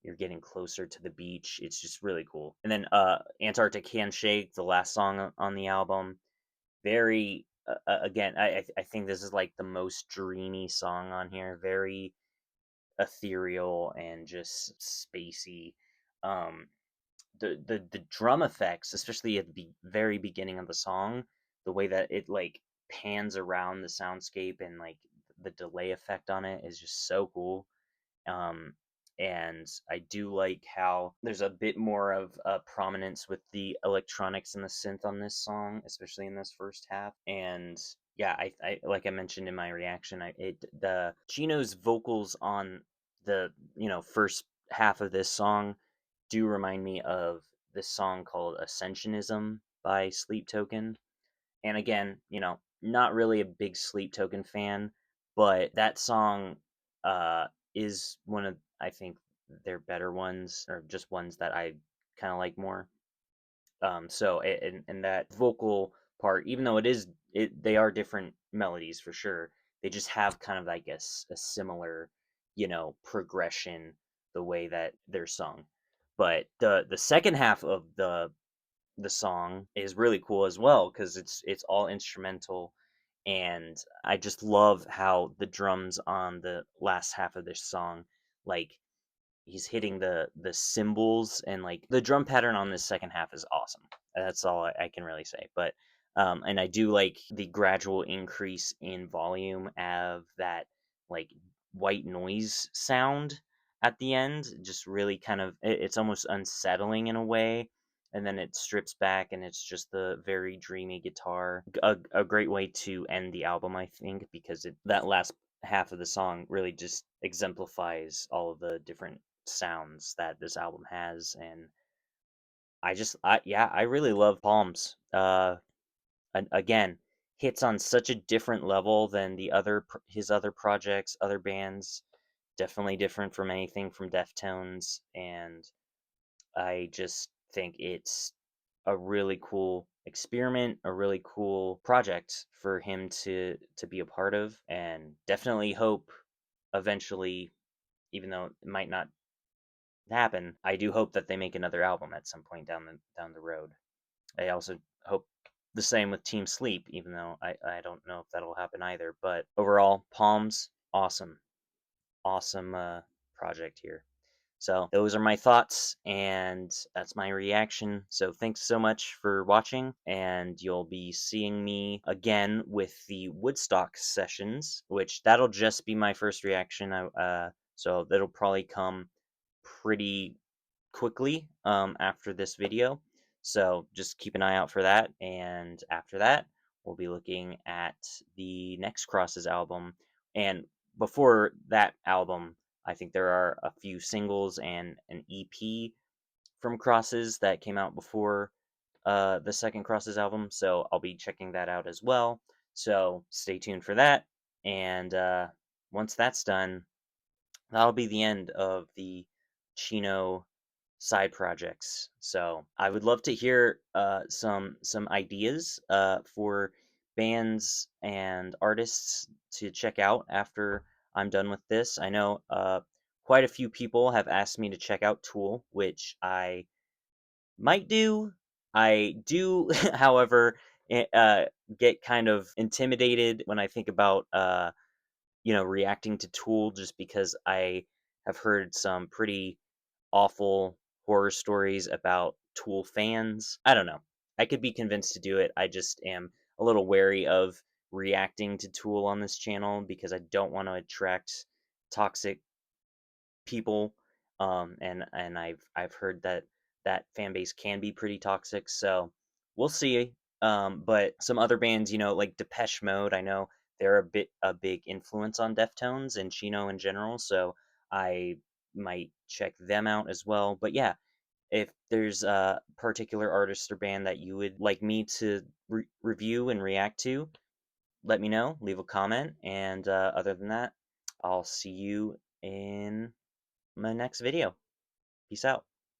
you're getting closer to the beach. It's just really cool. And then Antarctic Handshake, the last song on the album, very again, I think this is like the most dreamy song on here. Very ethereal and just spacey. Um, the drum effects, especially at the very beginning of the song, the way that it like pans around the soundscape and like the delay effect on it is just so cool. Um, and I do like how there's a bit more of a prominence with the electronics and the synth on this song, especially in this first half. And yeah, I like I mentioned in my reaction, the Chino's vocals on the first half of this song do remind me of this song called Ascensionism by Sleep Token. And again, not really a big Sleep Token fan, but that song uh, is one of, I think, their better ones, or just ones that I kind of like more. So and that vocal part, even though they are different melodies for sure, they just have kind of like a similar, progression, the way that they're sung. But the second half of the song is really cool as well, because it's all instrumental, and I just love how the drums on the last half of this song, like he's hitting the cymbals, and like the drum pattern on this second half is awesome. That's all I can really say. But and I do like the gradual increase in volume of that like white noise sound at the end. Just really kind of it's almost unsettling in a way, and then it strips back and it's just the very dreamy guitar. A great way to end the album, I think, because that last half of the song really just exemplifies all of the different sounds that this album has, and I really love Palms. And again, hits on such a different level than his other projects, other bands. Definitely different from anything from Deftones, and I just think it's a really cool experiment, a really cool project for him to be a part of, and definitely hope eventually, even though it might not happen, I do hope that they make another album at some point down the road. I also hope the same with Team Sleep, even though I don't know if that'll happen either. But overall, Palms, awesome, awesome project here. So those are my thoughts, and that's my reaction. So thanks so much for watching, and you'll be seeing me again with the Woodstock sessions, which that'll just be my first reaction. So that'll probably come pretty quickly after this video. So just keep an eye out for that. And after that, we'll be looking at the next Crosses album. And before that album, I think there are a few singles and an EP from Crosses that came out before the second Crosses album. So I'll be checking that out as well. So stay tuned for that. And once that's done, that'll be the end of the Chino side projects. So I would love to hear some ideas for bands and artists to check out after I'm done with this. I know quite a few people have asked me to check out Tool, which I might do. I do, however, get kind of intimidated when I think about reacting to Tool, just because I have heard some pretty awful horror stories about Tool fans. I don't know. I could be convinced to do it. I just am a little wary of reacting to Tool on this channel because I don't want to attract toxic people. And I've heard that that fan base can be pretty toxic. So we'll see. But some other bands, like Depeche Mode, I know they're a big influence on Deftones and Chino in general. So I might check them out as well. But yeah, if there's a particular artist or band that you would like me to review and react to, let me know. Leave a comment. And other than that, I'll see you in my next video. Peace out.